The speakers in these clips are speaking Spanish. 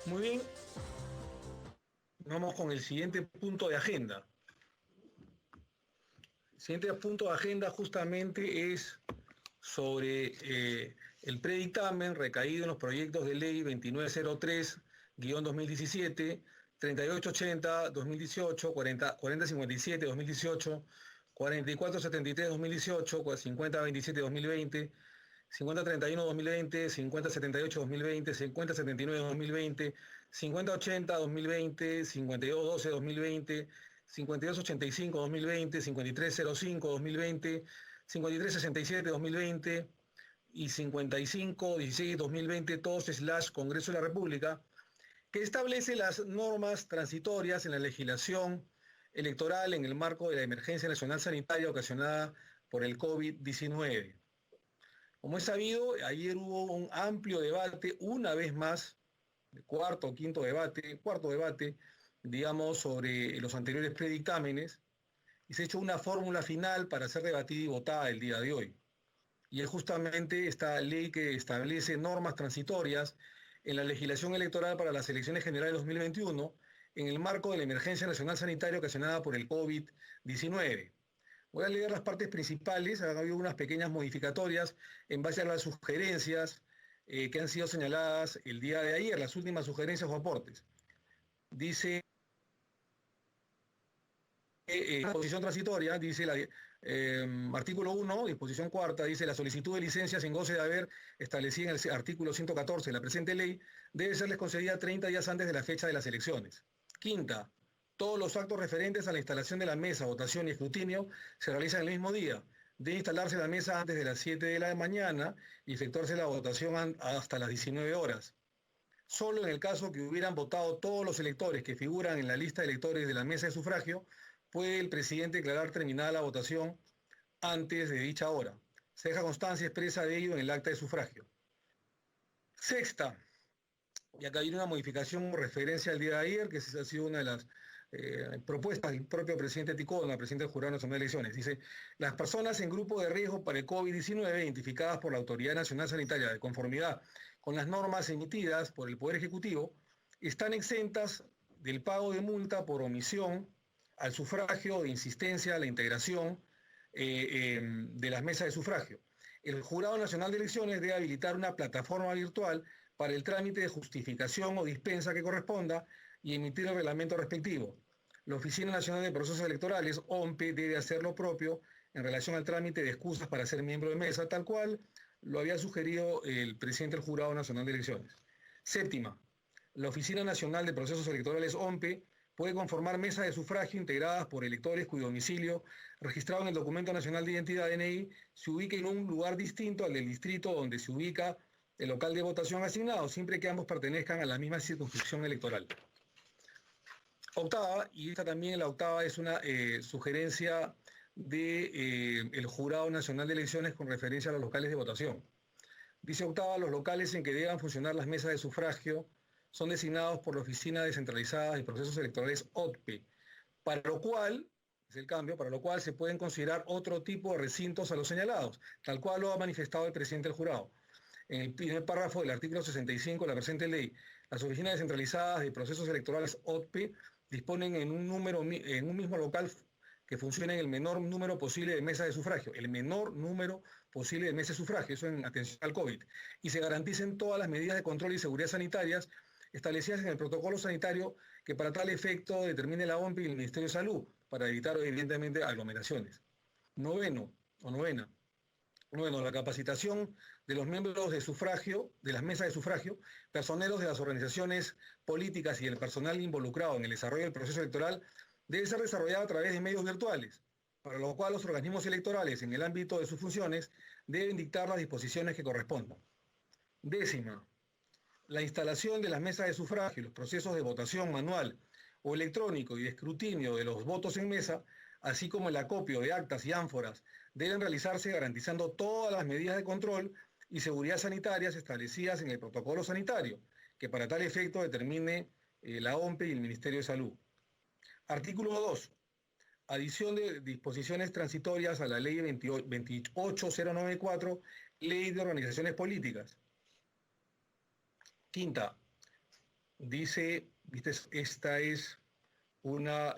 Muy bien, vamos con el siguiente punto de agenda. El siguiente punto de agenda justamente es sobre el predictamen recaído en los proyectos de ley 2903-2017, 3880-2018, 4057-2018, 4473-2018, 5027-2020, 5031-2020, 5078-2020, 5079-2020, 5080-2020, 5212-2020, 5285-2020, 5305-2020, 5367-2020 y 5516-2020, todos slash Congreso de la República, que establece las normas transitorias en la legislación electoral en el marco de la emergencia nacional sanitaria ocasionada por el COVID-19. Como es sabido, ayer hubo un amplio debate, una vez más, cuarto debate, digamos, sobre los anteriores predictámenes, y se ha hecho una fórmula final para ser debatida y votada el día de hoy. Y es justamente esta ley que establece normas transitorias en la legislación electoral para las elecciones generales de 2021 en el marco de la emergencia nacional sanitaria ocasionada por el COVID-19. Voy a leer las partes principales, ha habido unas pequeñas modificatorias en base a las sugerencias que han sido señaladas el día de ayer, las últimas sugerencias o aportes. Dice, disposición transitoria, dice artículo 1, disposición cuarta, dice la solicitud de licencia sin goce de haber establecido en el artículo 114 de la presente ley debe serles concedida 30 días antes de la fecha de las elecciones. Quinta, todos los actos referentes a la instalación de la mesa, votación y escrutinio se realizan el mismo día. Debe instalarse la mesa antes de las 7 de la mañana y efectuarse la votación hasta las 19 horas. Solo en el caso que hubieran votado todos los electores que figuran en la lista de electores de la mesa de sufragio, puede el presidente declarar terminada la votación antes de dicha hora. Se deja constancia expresa de ello en el acta de sufragio. Sexta, y acá hay una modificación referencia al día de ayer, que ha sido una de las propuestas del propio presidente Ticona, presidente del Jurado Nacional de Elecciones. Dice, las personas en grupo de riesgo para el COVID-19 identificadas por la Autoridad Nacional Sanitaria de conformidad con las normas emitidas por el Poder Ejecutivo están exentas del pago de multa por omisión al sufragio de insistencia a la integración de las mesas de sufragio. El Jurado Nacional de Elecciones debe habilitar una plataforma virtual para el trámite de justificación o dispensa que corresponda y emitir el reglamento respectivo. La Oficina Nacional de Procesos Electorales, OMPE, debe hacer lo propio en relación al trámite de excusas para ser miembro de mesa, tal cual lo había sugerido el presidente del Jurado Nacional de Elecciones. Séptima, la Oficina Nacional de Procesos Electorales, OMPE, puede conformar mesas de sufragio integradas por electores cuyo domicilio, registrado en el Documento Nacional de Identidad DNI, se ubique en un lugar distinto al del distrito donde se ubica el local de votación asignado, siempre que ambos pertenezcan a la misma circunscripción electoral. Octava, y esta también la octava es una sugerencia del Jurado Nacional de Elecciones con referencia a los locales de votación. Dice octava, los locales en que deban funcionar las mesas de sufragio son designados por la Oficina Descentralizada de Procesos Electorales, OTPE, para lo cual, es el cambio, para lo cual se pueden considerar otro tipo de recintos a los señalados, tal cual lo ha manifestado el presidente del jurado. En el primer párrafo del artículo 65 de la presente ley, las oficinas descentralizadas de procesos electorales, OTPE, disponen en un mismo local que funcione en el menor número posible de mesas de sufragio, el menor número posible de mesas de sufragio, eso en atención al COVID, y se garanticen todas las medidas de control y seguridad sanitarias establecidas en el protocolo sanitario que para tal efecto determine la OMPE y el Ministerio de Salud, para evitar evidentemente aglomeraciones. Novena, la capacitación de los miembros de sufragio, de las mesas de sufragio, personeros de las organizaciones políticas y el personal involucrado en el desarrollo del proceso electoral debe ser desarrollada a través de medios virtuales, para lo cual los organismos electorales en el ámbito de sus funciones deben dictar las disposiciones que correspondan. Décima, la instalación de las mesas de sufragio y los procesos de votación manual o electrónico y de escrutinio de los votos en mesa, así como el acopio de actas y ánforas, deben realizarse garantizando todas las medidas de control y seguridad sanitarias establecidas en el protocolo sanitario, que para tal efecto determine la OMPE y el Ministerio de Salud. Artículo 2. Adición de disposiciones transitorias a la Ley 28094, Ley de Organizaciones Políticas. Quinta, dice, ¿viste? Esta es una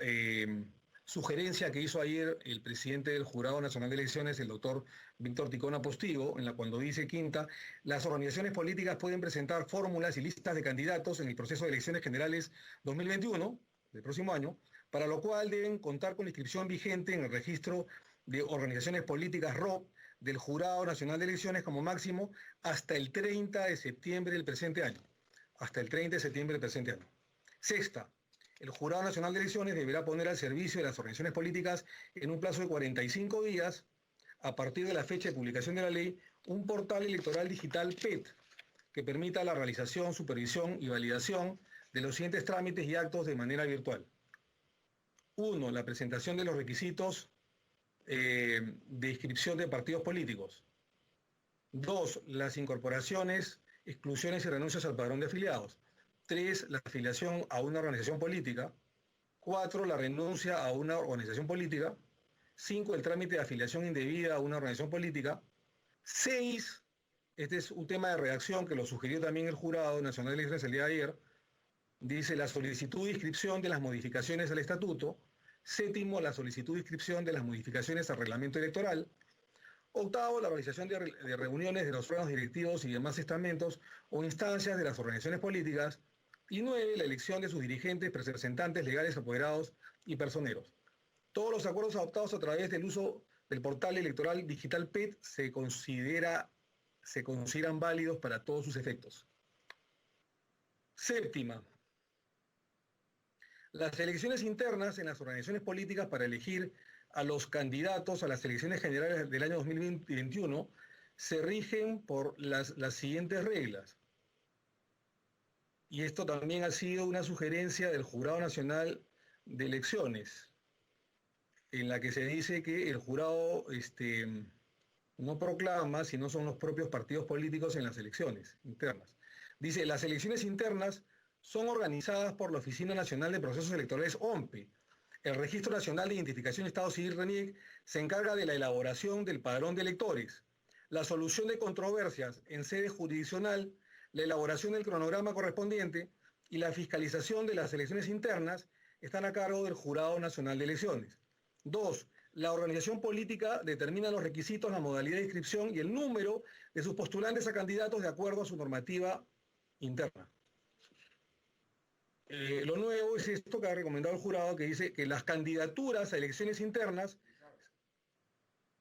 sugerencia que hizo ayer el presidente del Jurado Nacional de Elecciones, el doctor Víctor Ticona Postigo, en la cuando dice, quinta, las organizaciones políticas pueden presentar fórmulas y listas de candidatos en el proceso de elecciones generales 2021, del próximo año, para lo cual deben contar con la inscripción vigente en el registro de organizaciones políticas ROP del Jurado Nacional de Elecciones como máximo hasta el 30 de septiembre del presente año. Hasta el 30 de septiembre del presente año. Sexta, el Jurado Nacional de Elecciones deberá poner al servicio de las organizaciones políticas en un plazo de 45 días, a partir de la fecha de publicación de la ley, un portal electoral digital PET que permita la realización, supervisión y validación de los siguientes trámites y actos de manera virtual. 1. La presentación de los requisitos de inscripción de partidos políticos. 2. Las incorporaciones, exclusiones y renuncias al padrón de afiliados. 3. La afiliación a una organización política. 4. La renuncia a una organización política. 5. El trámite de afiliación indebida a una organización política. 6. Este es un tema de redacción que lo sugirió también el Jurado Nacional de Elecciones el día de ayer. Dice la solicitud de inscripción de las modificaciones al estatuto. 7. La solicitud de inscripción de las modificaciones al reglamento electoral. 8. La realización de reuniones de los órganos directivos y demás estamentos o instancias de las organizaciones políticas. Y 9. La elección de sus dirigentes, representantes legales, apoderados y personeros. Todos los acuerdos adoptados a través del uso del portal electoral digital PET se consideran válidos para todos sus efectos. 7. Las elecciones internas en las organizaciones políticas para elegir a los candidatos a las elecciones generales del año 2021 se rigen por las siguientes reglas. Y esto también ha sido una sugerencia del Jurado Nacional de Elecciones, en la que se dice que el jurado no proclama, sino son los propios partidos políticos en las elecciones internas. Dice, las elecciones internas son organizadas por la Oficina Nacional de Procesos Electorales, OMPE. El Registro Nacional de Identificación de Estado Civil, RENIEC, se encarga de la elaboración del padrón de electores, la solución de controversias en sede jurisdiccional, la elaboración del cronograma correspondiente y la fiscalización de las elecciones internas están a cargo del Jurado Nacional de Elecciones. 2. La organización política determina los requisitos, la modalidad de inscripción y el número de sus postulantes a candidatos de acuerdo a su normativa interna. Lo nuevo es esto que ha recomendado el jurado, que dice que las candidaturas a elecciones internas,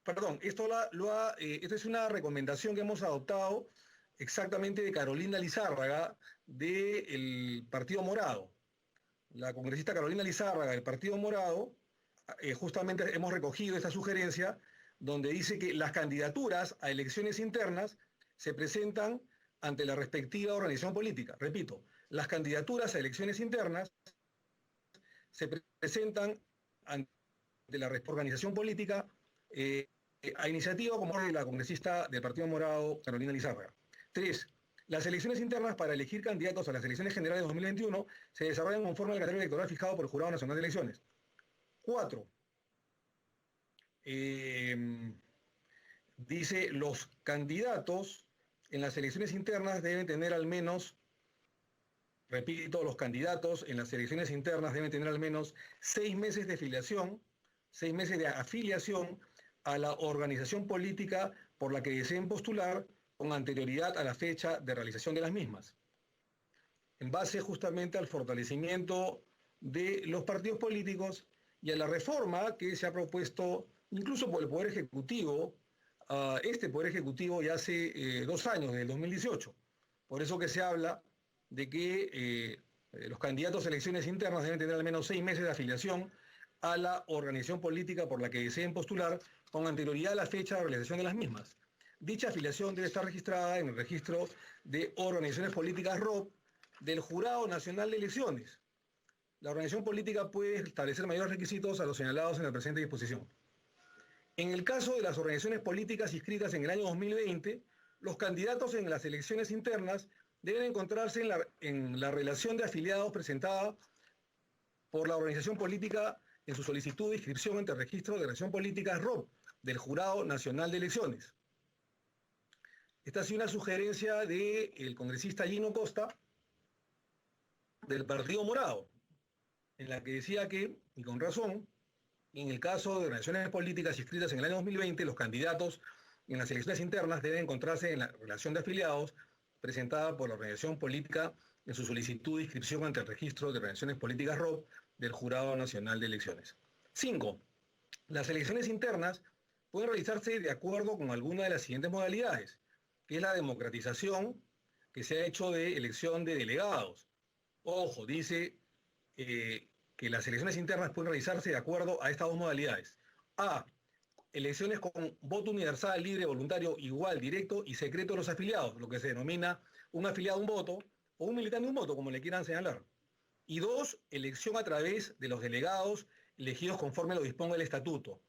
perdón, esta es una recomendación que hemos adoptado exactamente de Carolina Lizárraga del Partido Morado. La congresista Carolina Lizárraga del Partido Morado, justamente hemos recogido esta sugerencia donde dice que las candidaturas a elecciones internas se presentan ante la respectiva organización política. Repito, las candidaturas a elecciones internas se presentan ante la organización política a iniciativa como de la congresista del Partido Morado, Carolina Lizárraga. 3. Las elecciones internas para elegir candidatos a las elecciones generales de 2021 se desarrollan conforme al calendario electoral fijado por el Jurado Nacional de Elecciones. 4. Dice, los candidatos en las elecciones internas deben tener al menos, repito, los candidatos en las elecciones internas deben tener al menos 6 meses de afiliación, 6 meses de afiliación a la organización política por la que deseen postular con anterioridad a la fecha de realización de las mismas, en base justamente al fortalecimiento de los partidos políticos y a la reforma que se ha propuesto incluso por el Poder Ejecutivo, este Poder Ejecutivo ya hace 2 años, desde el 2018. Por eso que se habla de que los candidatos a elecciones internas deben tener al menos 6 meses de afiliación a la organización política por la que deseen postular con anterioridad a la fecha de realización de las mismas. Dicha afiliación debe estar registrada en el registro de organizaciones políticas ROP del Jurado Nacional de Elecciones. La organización política puede establecer mayores requisitos a los señalados en la presente disposición. En el caso de las organizaciones políticas inscritas en el año 2020, los candidatos en las elecciones internas deben encontrarse en la relación de afiliados presentada por la organización política en su solicitud de inscripción ante el registro de organización política ROP del Jurado Nacional de Elecciones. Esta ha sido una sugerencia del congresista Gino Costa, del Partido Morado, en la que decía que, y con razón, en el caso de organizaciones políticas inscritas en el año 2020, los candidatos en las elecciones internas deben encontrarse en la relación de afiliados presentada por la organización política en su solicitud de inscripción ante el registro de organizaciones políticas ROP del Jurado Nacional de Elecciones. 5. Las elecciones internas pueden realizarse de acuerdo con alguna de las siguientes modalidades, que es la democratización que se ha hecho de elección de delegados. Ojo, dice que las elecciones internas pueden realizarse de acuerdo a estas dos modalidades. A, elecciones con voto universal, libre, voluntario, igual, directo y secreto de los afiliados, lo que se denomina un afiliado un voto o un militante un voto, como le quieran señalar. Y 2, elección a través de los delegados elegidos conforme lo disponga el estatuto.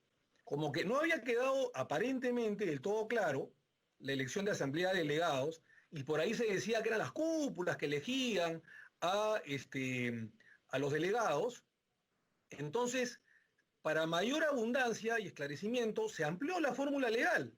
Como que no había quedado aparentemente del todo claro la elección de asamblea de delegados, y por ahí se decía que eran las cúpulas que elegían a los delegados. Entonces, para mayor abundancia y esclarecimiento, se amplió la fórmula legal,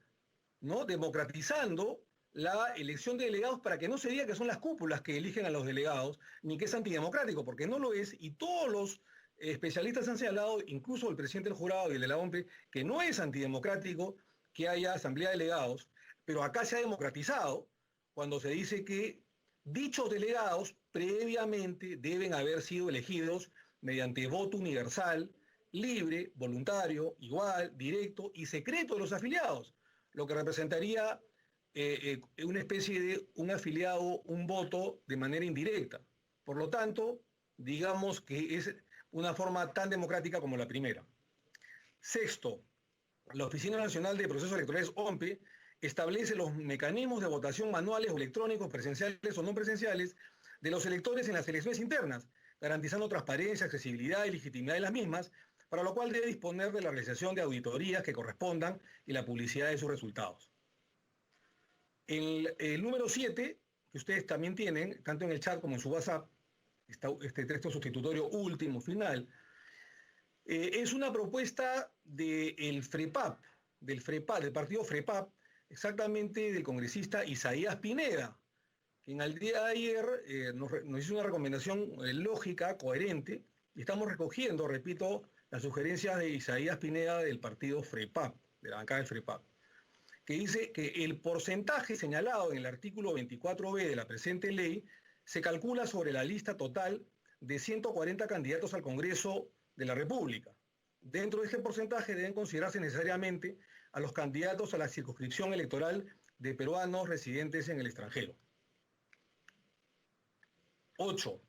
¿no? Democratizando la elección de delegados para que no se diga que son las cúpulas que eligen a los delegados, ni que es antidemocrático, porque no lo es, y todos los especialistas han señalado, incluso el presidente del jurado y el de la OMPE, que no es antidemocrático que haya asamblea de delegados, pero acá se ha democratizado cuando se dice que dichos delegados previamente deben haber sido elegidos mediante voto universal, libre, voluntario, igual, directo y secreto de los afiliados, lo que representaría una especie de un afiliado, un voto de manera indirecta. Por lo tanto, digamos que es una forma tan democrática como la primera. 6. La Oficina Nacional de Procesos Electorales, OMPE, establece los mecanismos de votación manuales o electrónicos, presenciales o no presenciales, de los electores en las elecciones internas, garantizando transparencia, accesibilidad y legitimidad de las mismas, para lo cual debe disponer de la realización de auditorías que correspondan y la publicidad de sus resultados. El número 7, que ustedes también tienen, tanto en el chat como en su WhatsApp, este texto sustitutorio último, final, es una propuesta del FREPAP, del partido FREPAP, exactamente del congresista Isaías Pineda, que en el día de ayer nos hizo una recomendación lógica, coherente, y estamos recogiendo, repito, las sugerencias de Isaías Pineda del partido FREPAP, de la bancada del FREPAP, que dice que el porcentaje señalado en el artículo 24b de la presente ley se calcula sobre la lista total de 140 candidatos al Congreso de la República. Dentro de este porcentaje deben considerarse necesariamente a los candidatos a la circunscripción electoral de peruanos residentes en el extranjero. 8.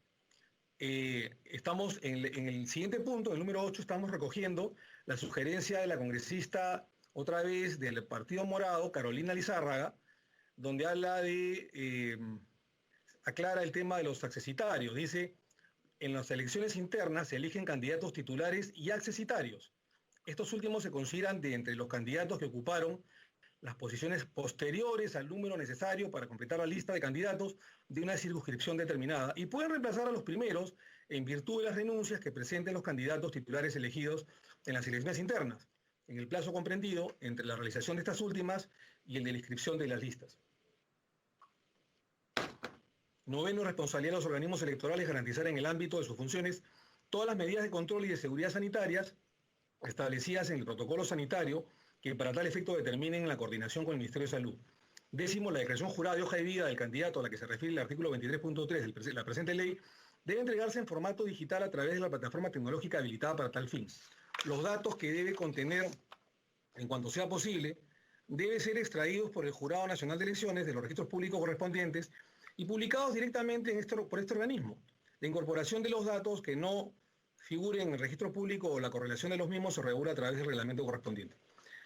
Estamos en el siguiente punto, el número 8, estamos recogiendo la sugerencia de la congresista, otra vez, del Partido Morado, Carolina Lizárraga, donde habla de, aclara el tema de los accesitarios. Dice, en las elecciones internas se eligen candidatos titulares y accesitarios. Estos últimos se consideran de entre los candidatos que ocuparon las posiciones posteriores al número necesario para completar la lista de candidatos de una circunscripción determinada y pueden reemplazar a los primeros en virtud de las renuncias que presenten los candidatos titulares elegidos en las elecciones internas, en el plazo comprendido entre la realización de estas últimas y el de la inscripción de las listas. 9. Responsabilidad de los organismos electorales garantizar en el ámbito de sus funciones todas las medidas de control y de seguridad sanitarias establecidas en el protocolo sanitario que para tal efecto determinen la coordinación con el Ministerio de Salud. 10. La declaración jurada de hoja de vida del candidato a la que se refiere el artículo 23.3 de la presente ley debe entregarse en formato digital a través de la plataforma tecnológica habilitada para tal fin. Los datos que debe contener, en cuanto sea posible, deben ser extraídos por el Jurado Nacional de Elecciones de los registros públicos correspondientes y publicados directamente por este organismo. La incorporación de los datos que no figuren en el registro público o la correlación de los mismos se regula a través del reglamento correspondiente.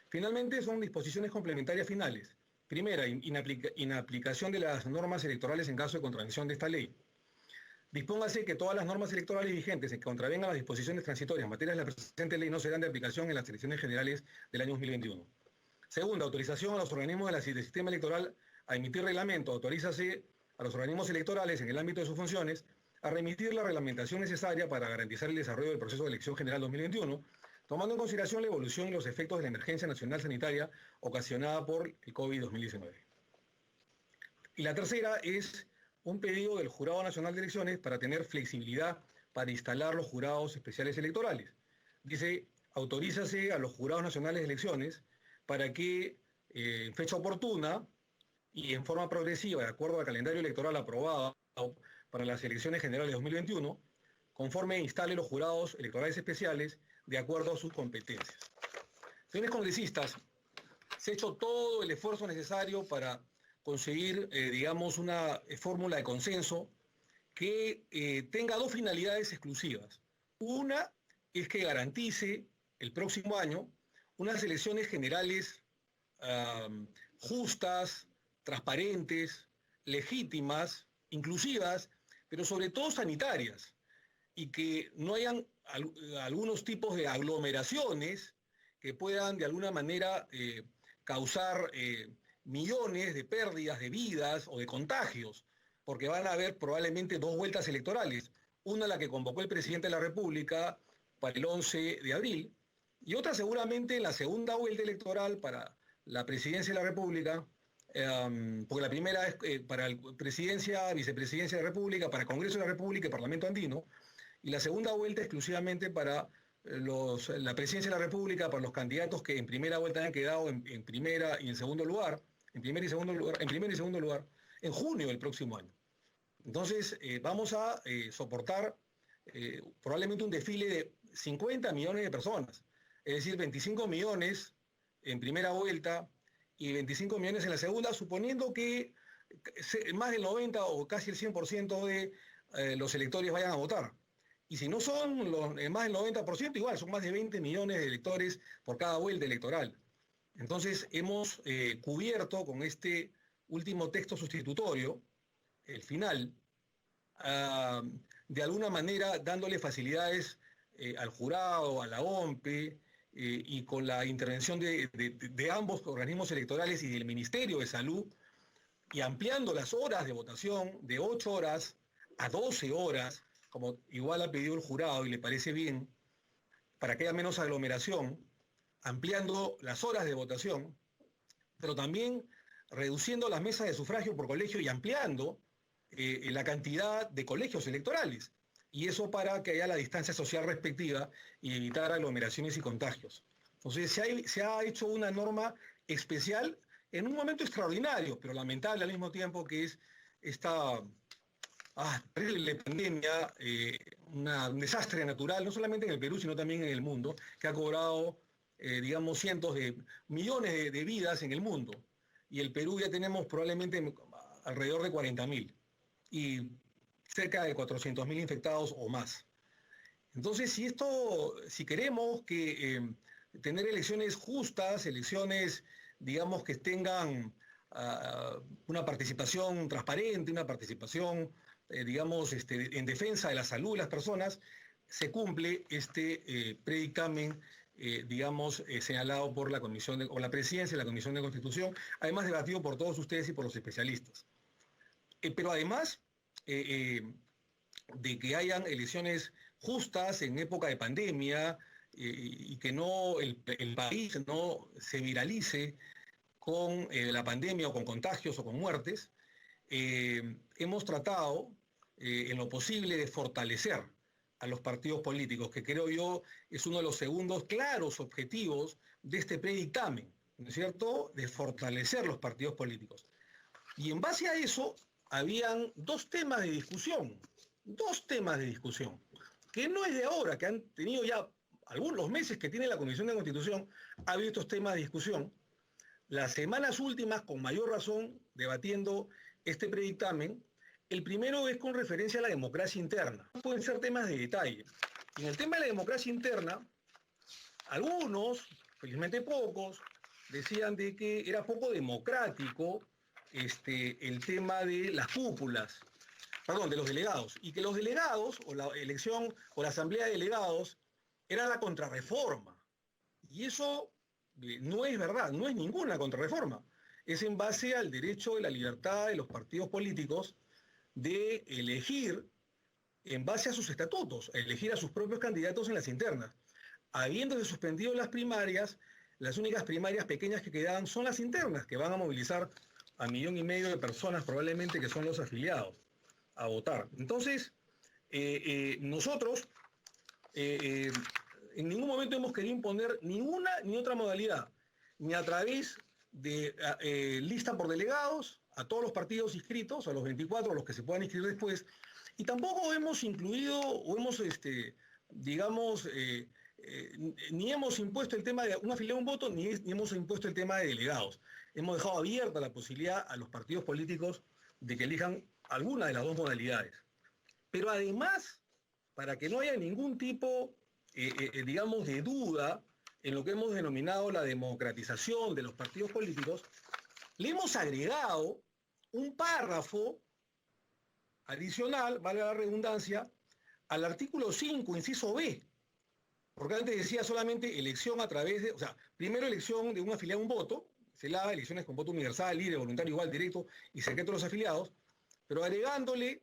Finalmente, son disposiciones complementarias finales. Primera, inaplicación de las normas electorales en caso de contravención de esta ley. Dispóngase que todas las normas electorales vigentes que contravengan las disposiciones transitorias en materia de la presente ley no serán de aplicación en las elecciones generales del año 2021. Segunda, autorización a los organismos del sistema electoral a emitir reglamento. Autorízase a los organismos electorales en el ámbito de sus funciones a remitir la reglamentación necesaria para garantizar el desarrollo del proceso de elección general 2021, tomando en consideración la evolución y los efectos de la emergencia nacional sanitaria ocasionada por el COVID-2019. Y la tercera es un pedido del Jurado Nacional de Elecciones para tener flexibilidad para instalar los jurados especiales electorales. Dice, autorízase a los jurados nacionales de elecciones para que en fecha oportuna y en forma progresiva, de acuerdo al calendario electoral aprobado para las elecciones generales de 2021, conforme instale los jurados electorales especiales de acuerdo a sus competencias. Señores congresistas, se ha hecho todo el esfuerzo necesario para conseguir, digamos, una fórmula de consenso que tenga dos finalidades exclusivas. Una es que garantice el próximo año unas elecciones generales justas, transparentes, legítimas, inclusivas, pero sobre todo sanitarias, y que no hayan algunos tipos de aglomeraciones que puedan de alguna manera causar millones de pérdidas de vidas o de contagios, porque van a haber probablemente dos vueltas electorales, una la que convocó el presidente de la República para el 11 de abril, y otra seguramente en la segunda vuelta electoral para la presidencia de la República, porque la primera es para presidencia, vicepresidencia de la República, para Congreso de la República y Parlamento Andino, y la segunda vuelta exclusivamente para la presidencia de la República, para los candidatos que en primera vuelta han quedado en primera y en segundo lugar, en primero y segundo lugar, en junio del próximo año. Entonces, vamos a soportar probablemente un desfile de 50 millones de personas, es decir, 25 millones en primera vuelta y 25 millones en la segunda, suponiendo que más del 90 o casi el 100% de los electores vayan a votar. Y si no son más del 90%, igual son más de 20 millones de electores por cada vuelta electoral. Entonces hemos cubierto con este último texto sustitutorio, el final, de alguna manera dándole facilidades al jurado, a la OMPE, y con la intervención de ambos organismos electorales y del Ministerio de Salud, y ampliando las horas de votación de 8 horas a 12 horas, como igual ha pedido el jurado y le parece bien, para que haya menos aglomeración, ampliando las horas de votación, pero también reduciendo las mesas de sufragio por colegio y ampliando la cantidad de colegios electorales. Y eso para que haya la distancia social respectiva y evitar aglomeraciones y contagios. Entonces se ha hecho una norma especial en un momento extraordinario, pero lamentable al mismo tiempo, que es esta terrible pandemia, un desastre natural, no solamente en el Perú, sino también en el mundo, que ha cobrado, digamos, cientos de millones de vidas en el mundo. Y el Perú ya tenemos probablemente alrededor de 40.000 y cerca de 400.000 infectados o más. Entonces, si queremos tener elecciones justas, elecciones, digamos, que tengan una participación transparente, una participación, digamos, en defensa de la salud de las personas, se cumple este predictamen, digamos, señalado por la Comisión o la Presidencia de la Comisión de Constitución, además debatido por todos ustedes y por los especialistas. Pero además de que hayan elecciones justas en época de pandemia y que no el país no se viralice con la pandemia o con contagios o con muertes, hemos tratado en lo posible de fortalecer a los partidos políticos, que creo yo es uno de los segundos claros objetivos de este predictamen, ¿no es cierto?, de fortalecer los partidos políticos. Y en base a eso, habían dos temas de discusión, que no es de ahora, que han tenido ya algunos meses que tiene la Comisión de Constitución, ha habido estos temas de discusión. Las semanas últimas, con mayor razón, debatiendo este predictamen. El primero es con referencia a la democracia interna. Pueden ser temas de detalle. Y en el tema de la democracia interna, algunos, felizmente pocos, decían de que era poco democrático el tema de las cúpulas, de los delegados, y que los delegados, o la elección, o la asamblea de delegados, era la contrarreforma. Y eso no es verdad, no es ninguna contrarreforma. Es en base al derecho de la libertad de los partidos políticos de elegir en base a sus estatutos, elegir a sus propios candidatos en las internas. Habiéndose suspendido las primarias, las únicas primarias pequeñas que quedaban son las internas, que van a movilizar a 1,5 millones de personas probablemente, que son los afiliados. a votar. Entonces, nosotros en ningún momento hemos querido imponer ni una ni otra modalidad, ni a través de lista por delegados a todos los partidos inscritos, a los 24, a los que se puedan inscribir después, y tampoco hemos incluido o hemos, digamos, ni hemos impuesto el tema de una afiliado a un voto, ni hemos impuesto el tema de delegados. Hemos dejado abierta la posibilidad a los partidos políticos de que elijan alguna de las dos modalidades. Pero además, para que no haya ningún tipo, digamos, de duda en lo que hemos denominado la democratización de los partidos políticos, le hemos agregado un párrafo adicional, vale la redundancia, al artículo 5, inciso B, porque antes decía solamente elección a través de, o sea, primero elección de un afiliado a un voto, se la elecciones con voto universal, libre, voluntario, igual, directo y secreto de los afiliados, pero agregándole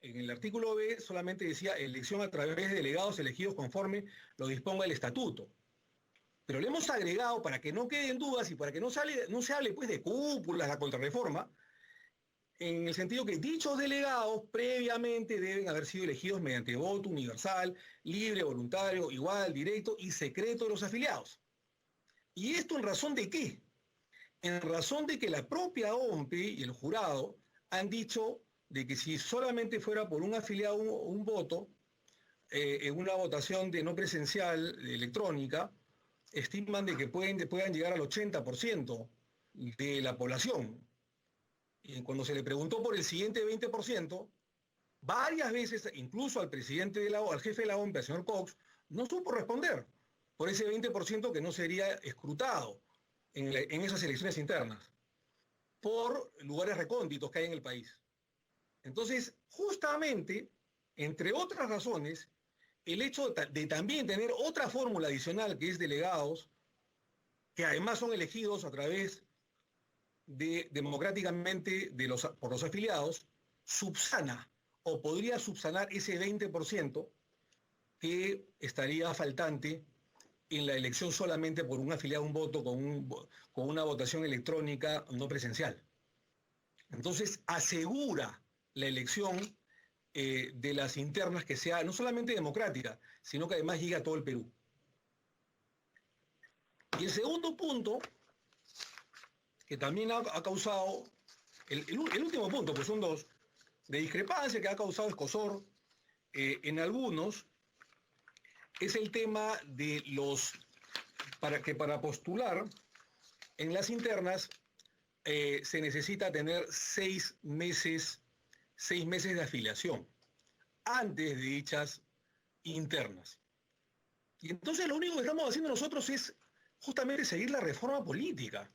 en el artículo B solamente decía elección a través de delegados elegidos conforme lo disponga el estatuto. Pero le hemos agregado, para que no queden dudas y para que no se hable pues de cúpulas, la contrarreforma, en el sentido que dichos delegados previamente deben haber sido elegidos mediante voto universal, libre, voluntario, igual, directo y secreto de los afiliados. ¿Y esto en razón de qué? En razón de que la propia OMPE y el jurado han dicho de que si solamente fuera por un afiliado un voto, en una votación de no presencial, electrónica, estiman de que puedan llegar al 80% de la población. Y cuando se le preguntó por el siguiente 20%, varias veces, incluso al presidente al jefe de la OMPE, al señor Cox, no supo responder por ese 20% que no sería escrutado en esas elecciones internas, por lugares recónditos que hay en el país. Entonces, justamente, entre otras razones, el hecho de también tener otra fórmula adicional que es delegados, que además son elegidos a través democráticamente por los afiliados, subsana o podría subsanar ese 20% que estaría faltante en la elección solamente por un afiliado a un voto con una votación electrónica no presencial. Entonces asegura la elección de las internas que sea no solamente democrática, sino que además llegue a todo el Perú. Y el segundo punto, que también ha causado, el último punto, pues son dos, de discrepancia que ha causado escozor en algunos, es el tema de para postular en las internas se necesita tener 6 meses de afiliación antes de dichas internas. Y entonces lo único que estamos haciendo nosotros es justamente seguir la reforma política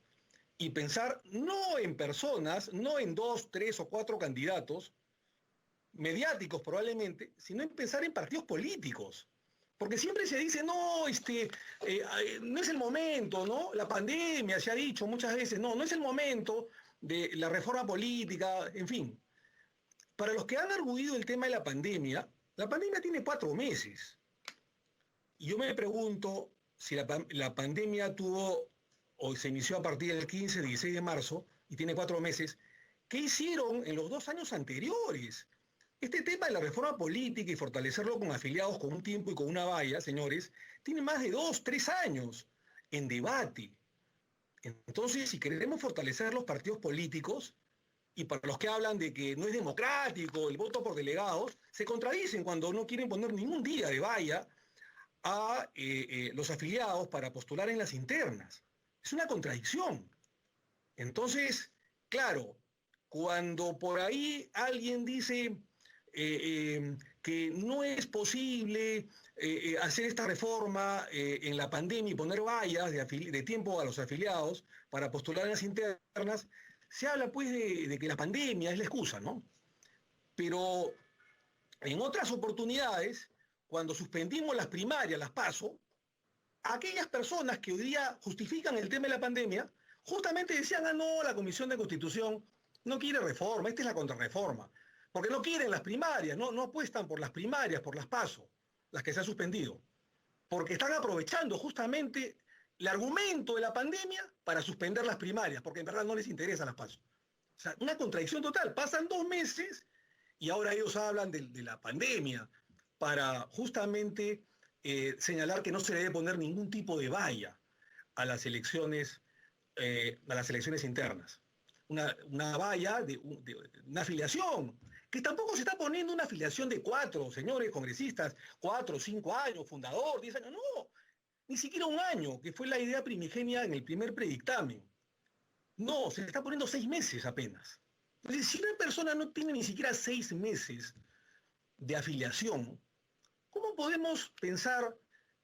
y pensar no en personas, no en 2, 3 o 4 candidatos mediáticos probablemente, sino en pensar en partidos políticos. Porque siempre se dice, no, no es el momento, ¿no? La pandemia, se ha dicho muchas veces, no es el momento de la reforma política, en fin. Para los que han arguido el tema de la pandemia tiene 4 meses. Y yo me pregunto si la pandemia tuvo, o se inició a partir del 15, 16 de marzo, y tiene 4 meses, ¿qué hicieron en los 2 años anteriores? Este tema de la reforma política y fortalecerlo con afiliados con un tiempo y con una valla, señores, tiene más de 2, 3 años en debate. Entonces, si queremos fortalecer los partidos políticos, y para los que hablan de que no es democrático el voto por delegados, se contradicen cuando no quieren poner ningún día de valla a los afiliados para postular en las internas. Es una contradicción. Entonces, claro, cuando por ahí alguien dice que no es posible hacer esta reforma en la pandemia y poner vallas de tiempo a los afiliados para postular en las internas, se habla pues de que la pandemia es la excusa, ¿no? Pero en otras oportunidades, cuando suspendimos las primarias, las PASO, aquellas personas que hoy día justifican el tema de la pandemia, justamente decían, no, la Comisión de Constitución no quiere reforma, esta es la contrarreforma, porque no quieren las primarias, no apuestan por las primarias, por las PASO, las que se han suspendido, porque están aprovechando justamente el argumento de la pandemia para suspender las primarias, porque en verdad no les interesan las PASO. O sea, una contradicción total. Pasan 2 meses y ahora ellos hablan de la pandemia para justamente señalar que no se debe poner ningún tipo de valla a las elecciones internas. Una valla de una afiliación, que tampoco se está poniendo una afiliación de 4, señores congresistas, 4, 5 años, fundador, 10 años, no, ni siquiera un año, que fue la idea primigenia en el primer predictamen. No, se está poniendo 6 meses apenas. Entonces, si una persona no tiene ni siquiera 6 meses de afiliación, ¿cómo podemos pensar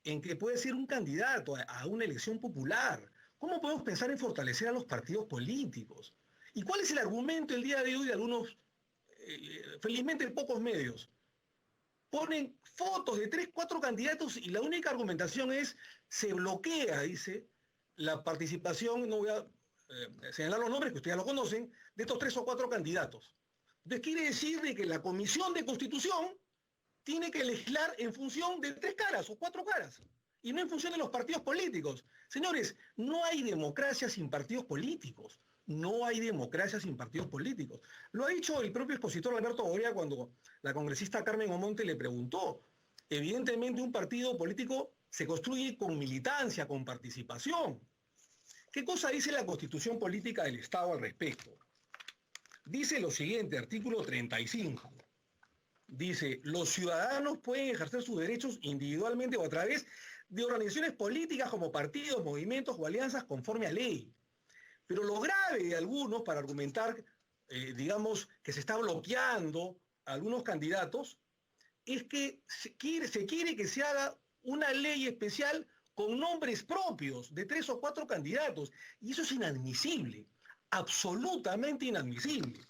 en que puede ser un candidato a una elección popular? ¿Cómo podemos pensar en fortalecer a los partidos políticos? ¿Y cuál es el argumento el día de hoy de algunos, felizmente pocos medios? Ponen fotos de 3, 4 candidatos y la única argumentación es se bloquea, dice, la participación, no voy a señalar los nombres que ustedes ya lo conocen, de estos 3 o 4 candidatos. Entonces quiere decir de que la Comisión de Constitución tiene que legislar en función de 3 caras o 4 caras y no en función de los partidos políticos. Señores, no hay democracia sin partidos políticos. No hay democracia sin partidos políticos. Lo ha dicho el propio expositor Alberto Goria cuando la congresista Carmen Omonte le preguntó. Evidentemente un partido político se construye con militancia, con participación. ¿Qué cosa dice la Constitución Política del Estado al respecto? Dice lo siguiente, artículo 35. Dice, los ciudadanos pueden ejercer sus derechos individualmente o a través de organizaciones políticas como partidos, movimientos o alianzas conforme a ley. Pero lo grave de algunos para argumentar, digamos, que se está bloqueando a algunos candidatos, es que se quiere que se haga una ley especial con nombres propios de 3 o 4 candidatos. Y eso es inadmisible, absolutamente inadmisible.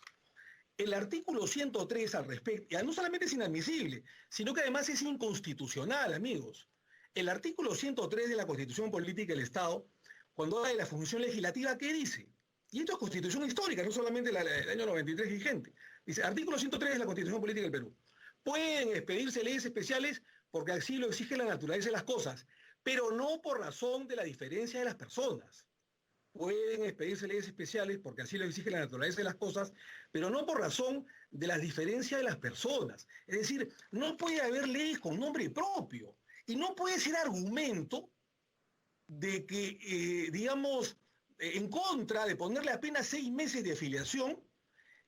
El artículo 103 al respecto, no solamente es inadmisible, sino que además es inconstitucional, amigos. El artículo 103 de la Constitución Política del Estado, cuando habla de la función legislativa, ¿qué dice? Y esto es constitución histórica, no solamente la del año 93 vigente. Dice, artículo 103 de la Constitución Política del Perú. Pueden expedirse leyes especiales porque así lo exige la naturaleza de las cosas, pero no por razón de la diferencia de las personas. Pueden expedirse leyes especiales porque así lo exige la naturaleza de las cosas, pero no por razón de las diferencias de las personas. Es decir, no puede haber leyes con nombre propio y no puede ser argumento de que, digamos, en contra de ponerle apenas 6 meses de afiliación,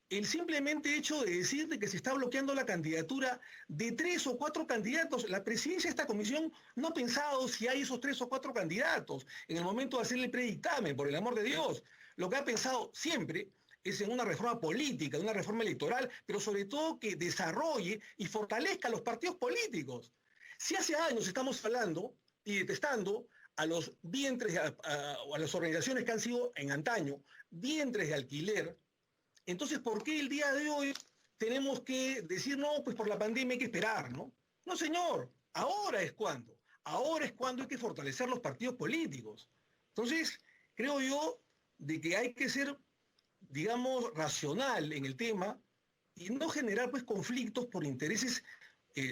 el simplemente hecho de decir de que se está bloqueando la candidatura de 3 o 4 candidatos. La presidencia de esta comisión no ha pensado si hay esos 3 o 4 candidatos en el momento de hacer el predictamen, por el amor de Dios. Lo que ha pensado siempre es en una reforma política, en una reforma electoral, pero sobre todo que desarrolle y fortalezca a los partidos políticos. Si hace años estamos hablando y detestando a los vientres, a las organizaciones que han sido en antaño vientres de alquiler, entonces, ¿por qué el día de hoy tenemos que decir, no, pues por la pandemia hay que esperar, ¿no? No, señor, ahora es cuando hay que fortalecer los partidos políticos. Entonces, creo yo de que hay que ser, digamos, racional en el tema y no generar, pues, conflictos por intereses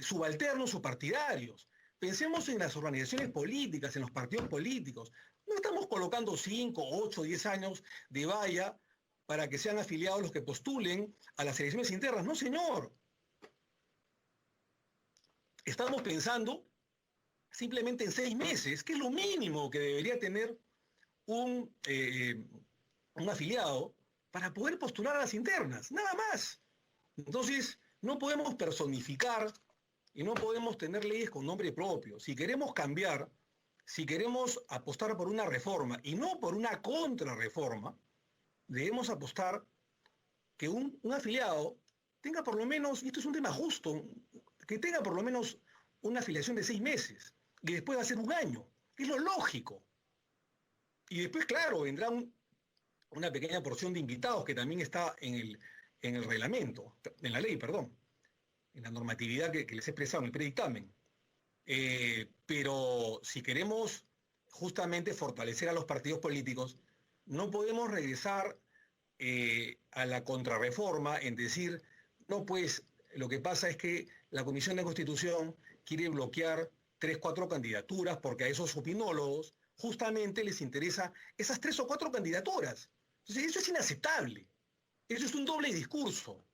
subalternos o partidarios. Pensemos en las organizaciones políticas, en los partidos políticos. No estamos colocando 5, 8, 10 años de valla para que sean afiliados los que postulen a las elecciones internas. No, señor. Estamos pensando simplemente en 6 meses, que es lo mínimo que debería tener un, afiliado para poder postular a las internas, nada más. Entonces, no podemos personificar y no podemos tener leyes con nombre propio. Si queremos cambiar, si queremos apostar por una reforma y no por una contrarreforma, debemos apostar que un afiliado tenga por lo menos, y esto es un tema justo, que tenga por lo menos una afiliación de 6 meses y después va a ser un año, que es lo lógico. Y después, claro, vendrá una pequeña porción de invitados que también está en el reglamento, en la ley, perdón, en la normatividad que les he expresado en el predictamen. Pero si queremos justamente fortalecer a los partidos políticos, no podemos regresar a la contrarreforma en decir, no, pues lo que pasa es que la Comisión de Constitución quiere bloquear 3, 4 candidaturas porque a esos opinólogos justamente les interesa esas 3 o 4 candidaturas. Entonces eso es inaceptable. Eso es un doble discurso.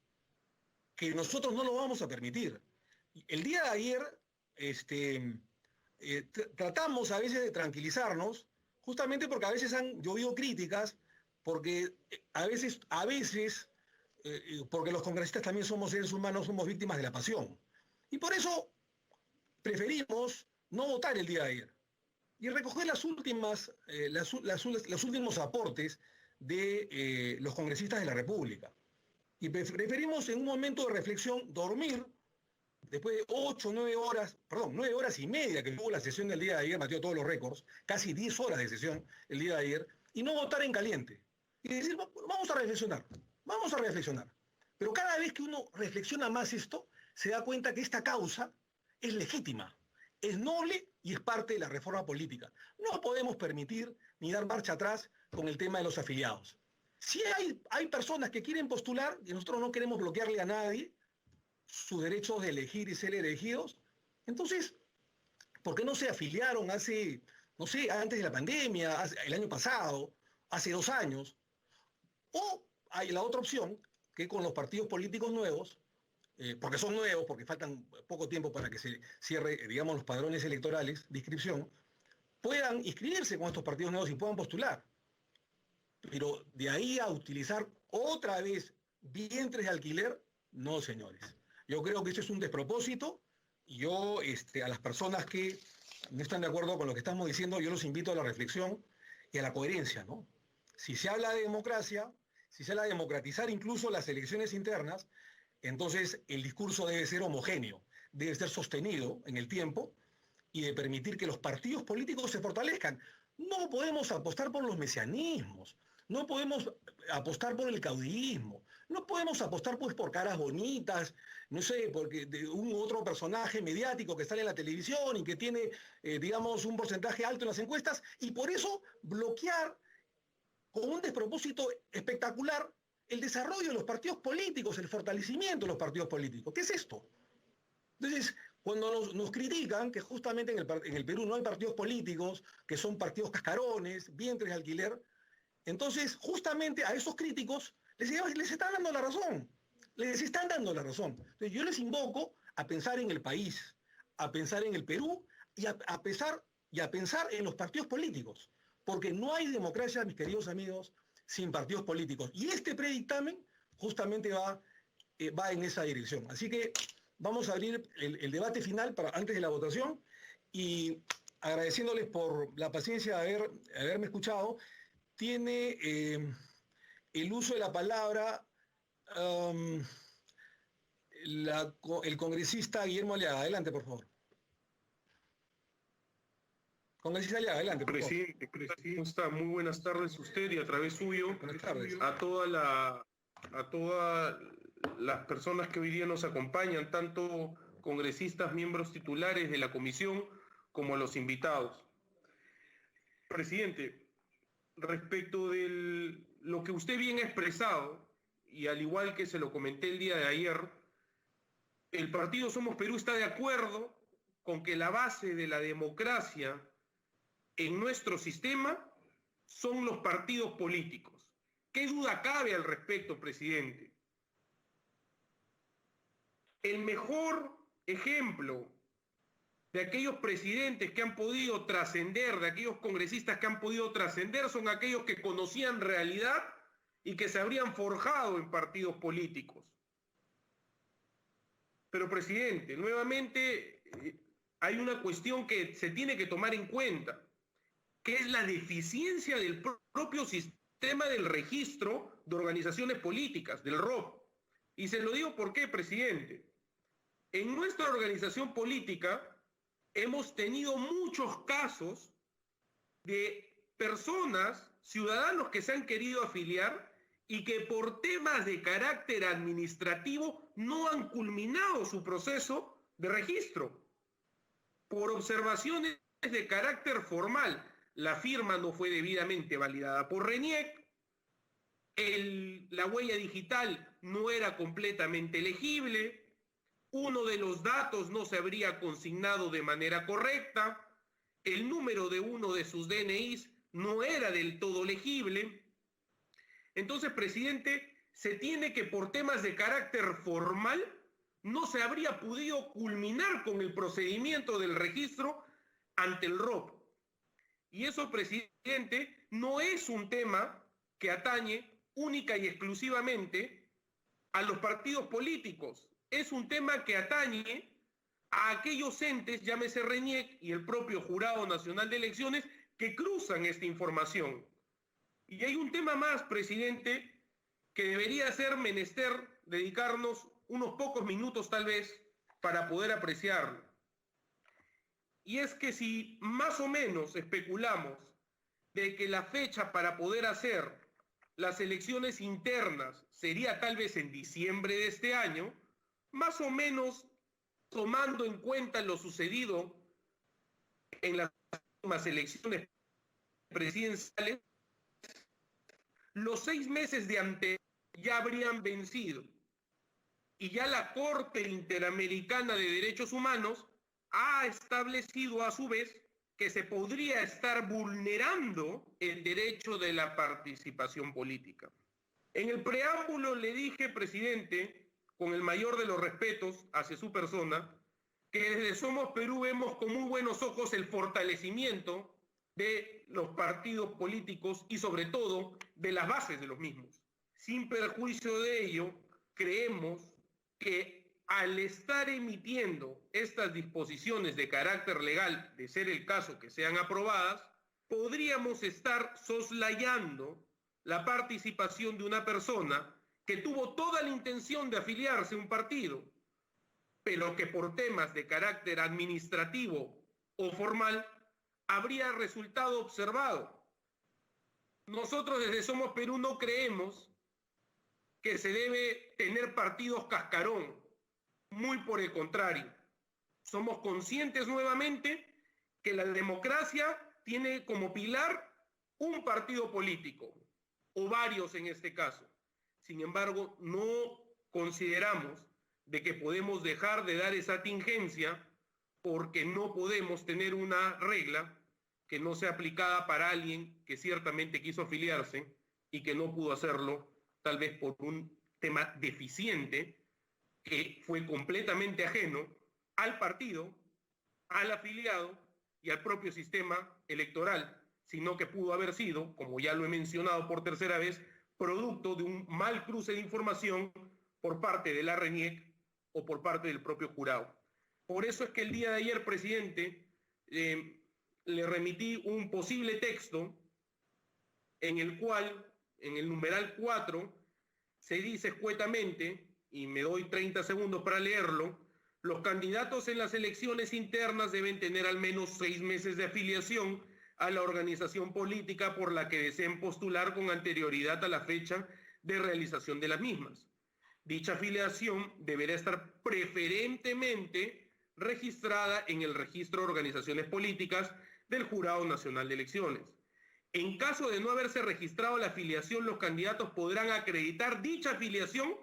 que nosotros no lo vamos a permitir. El día de ayer tratamos a veces de tranquilizarnos, justamente porque a veces han llovido críticas, porque porque los congresistas también somos seres humanos, somos víctimas de la pasión. Y por eso preferimos no votar el día de ayer y recoger los últimos aportes de los congresistas de la República. Y preferimos en un momento de reflexión dormir después de 9 horas y media que tuvo la sesión del día de ayer, batió todos los récords, casi 10 horas de sesión el día de ayer, y no votar en caliente. Y decir, vamos a reflexionar. Pero cada vez que uno reflexiona más esto, se da cuenta que esta causa es legítima, es noble y es parte de la reforma política. No podemos permitir ni dar marcha atrás con el tema de los afiliados. Si hay personas que quieren postular, y nosotros no queremos bloquearle a nadie sus derechos de elegir y ser elegidos, entonces, ¿por qué no se afiliaron hace, no sé, antes de la pandemia, el año pasado, hace 2 años? O hay la otra opción, que con los partidos políticos nuevos, porque son nuevos, porque faltan poco tiempo para que se cierre, digamos, los padrones electorales de inscripción, puedan inscribirse con estos partidos nuevos y puedan postular. Pero de ahí a utilizar otra vez vientres de alquiler, no, señores. Yo creo que eso es un despropósito y yo a las personas que no están de acuerdo con lo que estamos diciendo, yo los invito a la reflexión y a la coherencia, ¿no? Si se habla de democracia, si se habla de democratizar incluso las elecciones internas, entonces el discurso debe ser homogéneo, debe ser sostenido en el tiempo y de permitir que los partidos políticos se fortalezcan. No podemos apostar por los mesianismos, no podemos apostar por el caudillismo, no podemos apostar pues por caras bonitas, no sé, porque de un u otro personaje mediático que sale en la televisión y que tiene, digamos, un porcentaje alto en las encuestas, y por eso bloquear con un despropósito espectacular el desarrollo de los partidos políticos, el fortalecimiento de los partidos políticos. ¿Qué es esto? Entonces, cuando nos critican que justamente en el Perú no hay partidos políticos, que son partidos cascarones, vientres de alquiler, entonces justamente a esos críticos les están dando la razón. Les están dando la razón. Entonces, yo les invoco a pensar en el país, a pensar en el Perú y a pensar en los partidos políticos. Porque no hay democracia, mis queridos amigos, sin partidos políticos. Y este predictamen justamente va en esa dirección. Así que vamos a abrir el debate final antes de la votación y agradeciéndoles por la paciencia de haberme escuchado. Tiene el uso de la palabra el congresista Guillermo Aliaga. Adelante, por favor. Congresista Aliaga, adelante, por favor. Presidente, ¿cómo está? Muy buenas tardes a usted y a través suyo. Buenas tardes. A todas las personas que hoy día nos acompañan, tanto congresistas, miembros titulares de la comisión, como a los invitados. Presidente, respecto de lo que usted bien ha expresado, y al igual que se lo comenté el día de ayer, el partido Somos Perú está de acuerdo con que la base de la democracia en nuestro sistema son los partidos políticos. ¿Qué duda cabe al respecto, presidente? El mejor ejemplo de aquellos presidentes que han podido trascender, de aquellos congresistas que han podido trascender, son aquellos que conocían realidad y que se habrían forjado en partidos políticos. Pero, presidente, nuevamente hay una cuestión que se tiene que tomar en cuenta, que es la deficiencia del propio sistema del registro de organizaciones políticas, del ROP. Y se lo digo por qué, presidente. En nuestra organización política hemos tenido muchos casos de personas, ciudadanos que se han querido afiliar y que por temas de carácter administrativo no han culminado su proceso de registro. Por observaciones de carácter formal, la firma no fue debidamente validada por RENIEC, la huella digital no era completamente legible, uno de los datos no se habría consignado de manera correcta, el número de uno de sus DNIs no era del todo legible. Entonces, presidente, se tiene que por temas de carácter formal no se habría podido culminar con el procedimiento del registro ante el ROP. Y eso, presidente, no es un tema que atañe única y exclusivamente a los partidos políticos. Es un tema que atañe a aquellos entes, llámese RENIEC y el propio Jurado Nacional de Elecciones, que cruzan esta información. Y hay un tema más, presidente, que debería ser menester dedicarnos unos pocos minutos tal vez para poder apreciarlo. Y es que si más o menos especulamos de que la fecha para poder hacer las elecciones internas sería tal vez en diciembre de este año, más o menos tomando en cuenta lo sucedido en las últimas elecciones presidenciales, los 6 meses de antes ya habrían vencido. Y ya la Corte Interamericana de Derechos Humanos ha establecido a su vez que se podría estar vulnerando el derecho de la participación política. En el preámbulo le dije, presidente, con el mayor de los respetos hacia su persona, que desde Somos Perú vemos con muy buenos ojos el fortalecimiento de los partidos políticos y sobre todo de las bases de los mismos. Sin perjuicio de ello, creemos que al estar emitiendo estas disposiciones de carácter legal, de ser el caso que sean aprobadas, podríamos estar soslayando la participación de una persona que tuvo toda la intención de afiliarse a un partido, pero que por temas de carácter administrativo o formal habría resultado observado. Nosotros desde Somos Perú no creemos que se debe tener partidos cascarón, muy por el contrario. Somos conscientes nuevamente que la democracia tiene como pilar un partido político, o varios en este caso. Sin embargo, no consideramos de que podemos dejar de dar esa tingencia porque no podemos tener una regla que no sea aplicada para alguien que ciertamente quiso afiliarse y que no pudo hacerlo, tal vez por un tema deficiente que fue completamente ajeno al partido, al afiliado y al propio sistema electoral, sino que pudo haber sido, como ya lo he mencionado por tercera vez, producto de un mal cruce de información por parte de la RENIEC o por parte del propio jurado. Por eso es que el día de ayer, presidente, le remití un posible texto en el cual, en el numeral 4, se dice escuetamente, y me doy 30 segundos para leerlo, los candidatos en las elecciones internas deben tener al menos 6 meses de afiliación a la organización política por la que deseen postular con anterioridad a la fecha de realización de las mismas. Dicha afiliación deberá estar preferentemente registrada en el Registro de Organizaciones Políticas del Jurado Nacional de Elecciones. En caso de no haberse registrado la afiliación, los candidatos podrán acreditar dicha afiliación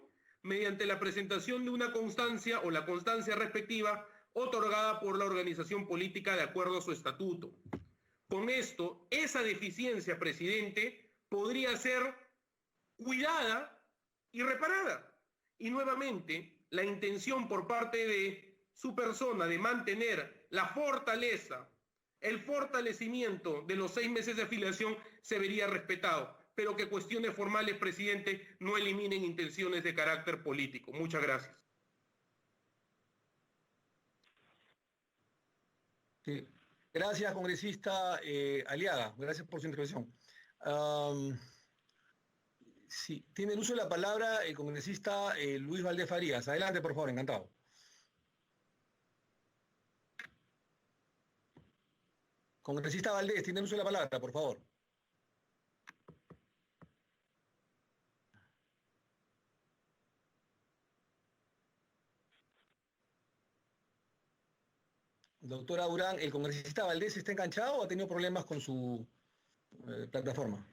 mediante la presentación de una constancia o la constancia respectiva otorgada por la organización política de acuerdo a su estatuto. Con esto, esa deficiencia, presidente, podría ser cuidada y reparada. Y nuevamente, la intención por parte de su persona de mantener la fortaleza, el fortalecimiento de los 6 meses de afiliación se vería respetado, pero que cuestiones formales, presidente, no eliminen intenciones de carácter político. Muchas gracias. Sí. Gracias, congresista Aliaga. Gracias por su intervención. Sí, tiene el uso de la palabra el congresista Luis Valdés Farías. Adelante, por favor, encantado. Congresista Valdés, tiene el uso de la palabra, por favor. Doctora Durán, ¿el congresista Valdés está enganchado o ha tenido problemas con su plataforma?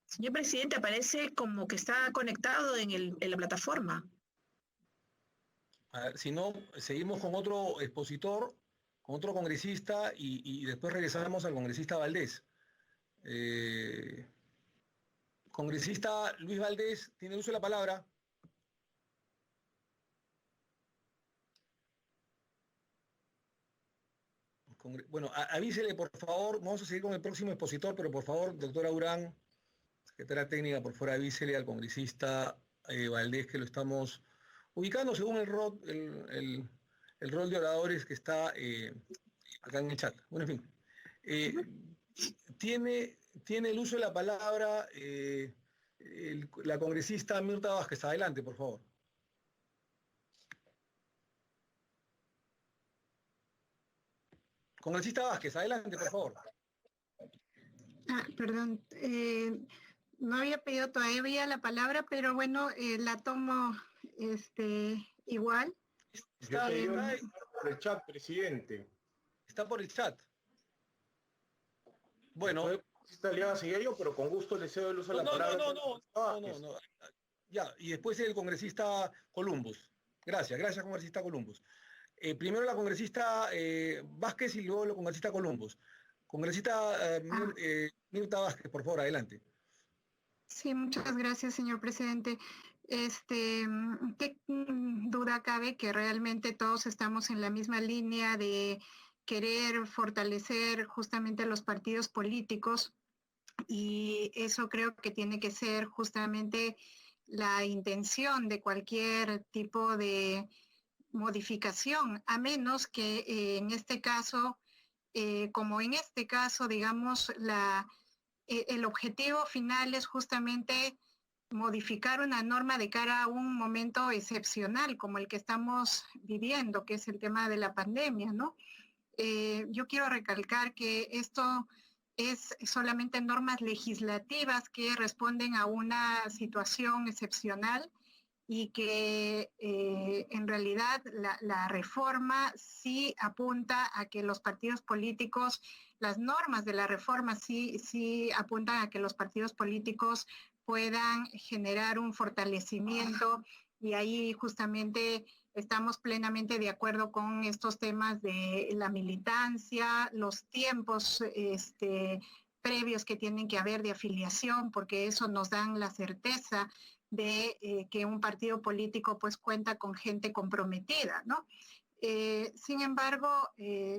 Señor presidente, aparece como que está conectado en la plataforma. A ver, si no, seguimos con otro expositor, con otro congresista y después regresamos al congresista Valdés. Congresista Luis Valdés, tiene el uso de la palabra. Bueno, avísele, por favor, vamos a seguir con el próximo expositor, pero por favor, doctora Urán, secretaria técnica, por favor, avísele al congresista Valdés que lo estamos ubicando según el rol de oradores que está acá en el chat. Bueno, en fin. Tiene el uso de la palabra la congresista Mirta Vázquez. Adelante, por favor. Congresista Vázquez, adelante, por favor. Perdón, no había pedido todavía la palabra, pero bueno, la tomo igual. Está por el chat, presidente. Está por el chat. Bueno. Está aliada seguía yo, pero con gusto le cedo el uso de la palabra. No. Ya, y después el congresista Columbus. Gracias, congresista Columbus. Primero la congresista Vázquez y luego la congresista Columbus. Congresista Mirta Vázquez, por favor, adelante. Sí, muchas gracias, señor presidente. Qué duda cabe que realmente todos estamos en la misma línea de querer fortalecer justamente los partidos políticos, y eso creo que tiene que ser justamente la intención de cualquier tipo de modificación, a menos que en este caso, digamos, el objetivo final es justamente modificar una norma de cara a un momento excepcional como el que estamos viviendo, que es el tema de la pandemia, ¿no? Yo quiero recalcar que esto es solamente normas legislativas que responden a una situación excepcional, y que en realidad la reforma sí apunta a que los partidos políticos, las normas de la reforma sí apuntan a que los partidos políticos puedan generar un fortalecimiento, y ahí justamente estamos plenamente de acuerdo con estos temas de la militancia, los tiempos previos que tienen que haber de afiliación, porque eso nos dan la certeza de que un partido político pues cuenta con gente comprometida, ¿no? Sin embargo,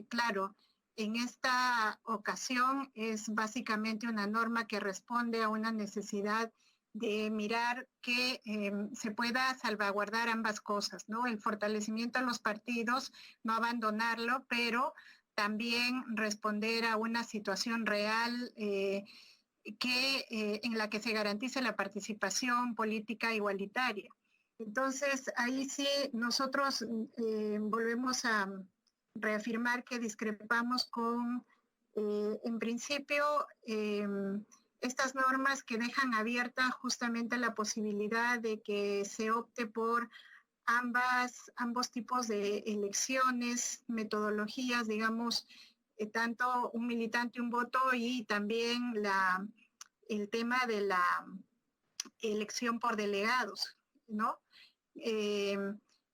claro, en esta ocasión es básicamente una norma que responde a una necesidad de mirar que se pueda salvaguardar ambas cosas, ¿no? El fortalecimiento de los partidos, no abandonarlo, pero también responder a una situación real en la que se garantice la participación política igualitaria. Entonces, ahí sí nosotros volvemos a reafirmar que discrepamos con, en principio, estas normas que dejan abierta justamente la posibilidad de que se opte por ambos tipos de elecciones, metodologías, digamos, tanto un militante, un voto, y también el tema de la elección por delegados, ¿no?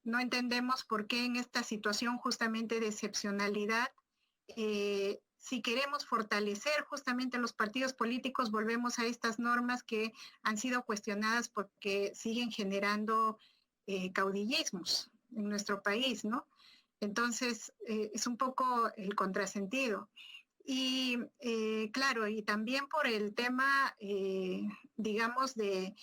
No entendemos por qué en esta situación justamente de excepcionalidad, si queremos fortalecer justamente los partidos políticos, volvemos a estas normas que han sido cuestionadas porque siguen generando caudillismos en nuestro país, ¿no? Entonces, es un poco el contrasentido. Y claro, y también por el tema, digamos, de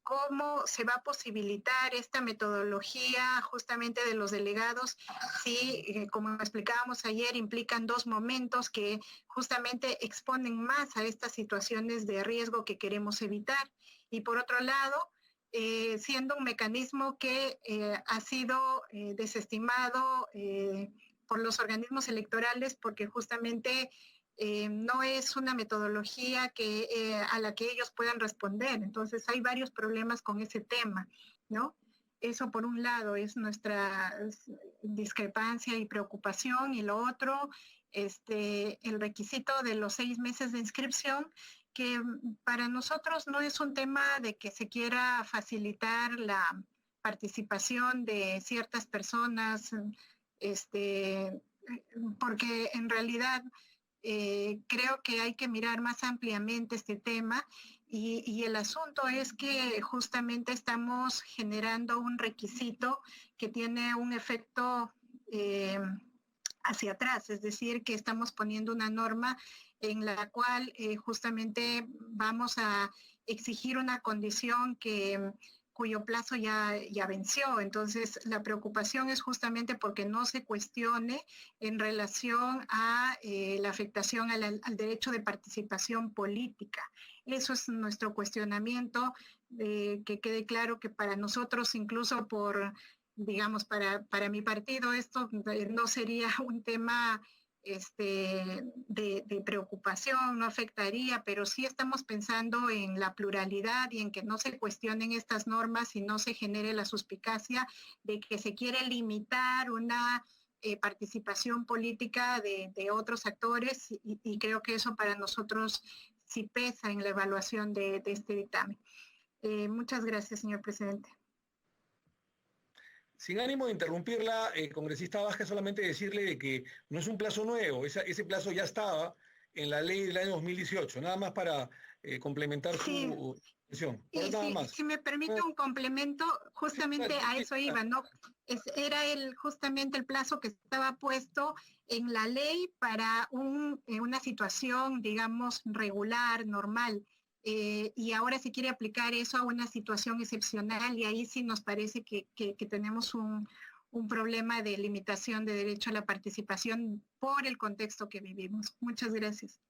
cómo se va a posibilitar esta metodología justamente de los delegados, si, como explicábamos ayer, implican dos momentos que justamente exponen más a estas situaciones de riesgo que queremos evitar. Y por otro lado, siendo un mecanismo que ha sido desestimado por los organismos electorales, porque justamente no es una metodología a la que ellos puedan responder. Entonces hay varios problemas con ese tema, ¿no? Eso por un lado es nuestra discrepancia y preocupación, y lo otro, el requisito de los 6 meses de inscripción, que para nosotros no es un tema de que se quiera facilitar la participación de ciertas personas, porque en realidad creo que hay que mirar más ampliamente este tema y el asunto es que justamente estamos generando un requisito que tiene un efecto hacia atrás, es decir, que estamos poniendo una norma en la cual justamente vamos a exigir una condición cuyo plazo ya venció. Entonces, la preocupación es justamente porque no se cuestione en relación a la afectación al derecho de participación política. Eso es nuestro cuestionamiento, que quede claro que para nosotros, incluso digamos, para mi partido, esto no sería un tema de preocupación, no afectaría, pero sí estamos pensando en la pluralidad y en que no se cuestionen estas normas y no se genere la suspicacia de que se quiere limitar una participación política de otros actores y creo que eso para nosotros sí pesa en la evaluación de este dictamen. Muchas gracias, señor presidente. Sin ánimo de interrumpirla, congresista Vázquez, solamente decirle de que no es un plazo nuevo, ese plazo ya estaba en la ley del año 2018, nada más para complementar su expresión. Nada más. Si me permite un complemento, justamente a eso iba, ¿no? Era justamente el plazo que estaba puesto en la ley para una situación, digamos, regular, normal. Y ahora se quiere aplicar eso a una situación excepcional y ahí sí nos parece que tenemos un problema de limitación de derecho a la participación por el contexto que vivimos. Muchas gracias.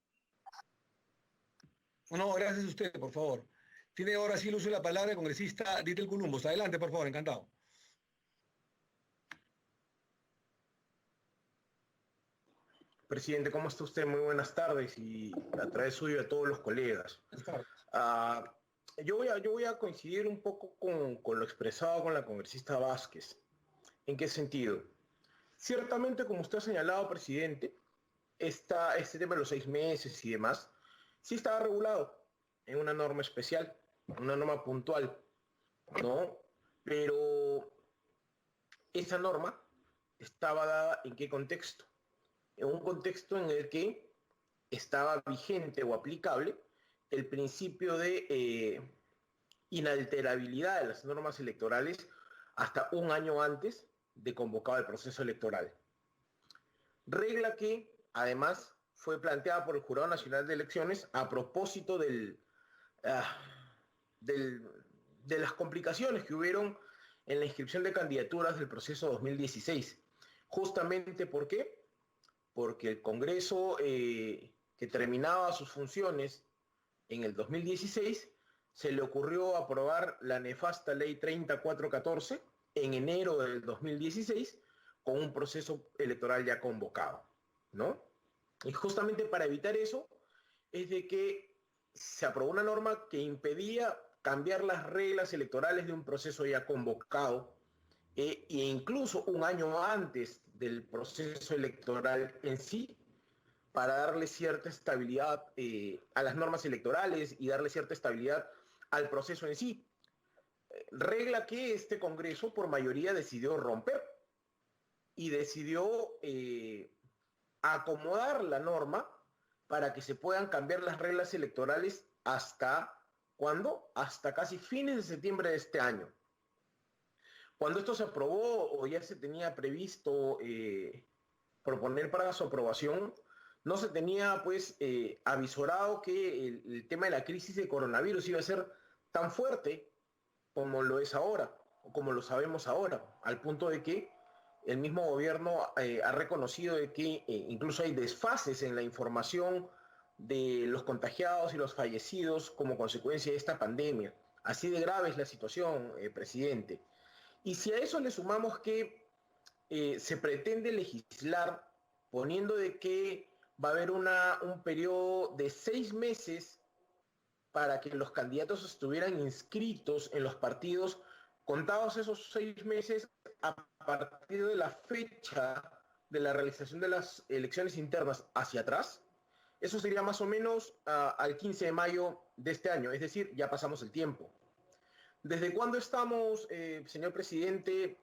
No, gracias a usted, por favor. Tiene ahora sí el uso de la palabra el congresista Ditel Columbus. Adelante, por favor, encantado. Presidente, ¿cómo está usted? Muy buenas tardes y a través suyo a todos los colegas. Yo voy a coincidir un poco con lo expresado con la congresista Vázquez. ¿En qué sentido? Ciertamente, como usted ha señalado, presidente, este tema de los 6 meses y demás, sí estaba regulado en una norma especial, una norma puntual, ¿no? Pero esa norma estaba dada ¿en qué contexto? En un contexto en el que estaba vigente o aplicable el principio de inalterabilidad de las normas electorales hasta un año antes de convocado el proceso electoral. Regla que, además, fue planteada por el Jurado Nacional de Elecciones a propósito de las complicaciones que hubieron en la inscripción de candidaturas del proceso 2016. Justamente, ¿por qué? Porque el Congreso que terminaba sus funciones en el 2016, se le ocurrió aprobar la nefasta ley 3414 en enero del 2016 con un proceso electoral ya convocado, ¿no? Y justamente para evitar eso es de que se aprobó una norma que impedía cambiar las reglas electorales de un proceso ya convocado e incluso un año antes del proceso electoral en sí, para darle cierta estabilidad a las normas electorales y darle cierta estabilidad al proceso en sí. Regla que este Congreso por mayoría decidió romper y decidió acomodar la norma para que se puedan cambiar las reglas electorales hasta, ¿cuándo? Hasta casi fines de septiembre de este año. Cuando esto se aprobó o ya se tenía previsto proponer para su aprobación, no se tenía pues avisorado que el tema de la crisis de coronavirus iba a ser tan fuerte como lo es ahora, o como lo sabemos ahora, al punto de que el mismo gobierno ha reconocido de que incluso hay desfases en la información de los contagiados y los fallecidos como consecuencia de esta pandemia. Así de grave es la situación, presidente. Y si a eso le sumamos que se pretende legislar poniendo de que va a haber un periodo de 6 meses para que los candidatos estuvieran inscritos en los partidos, contados esos 6 meses a partir de la fecha de la realización de las elecciones internas hacia atrás, eso sería más o menos al 15 de mayo de este año, es decir, ya pasamos el tiempo. ¿Desde cuándo estamos, señor presidente,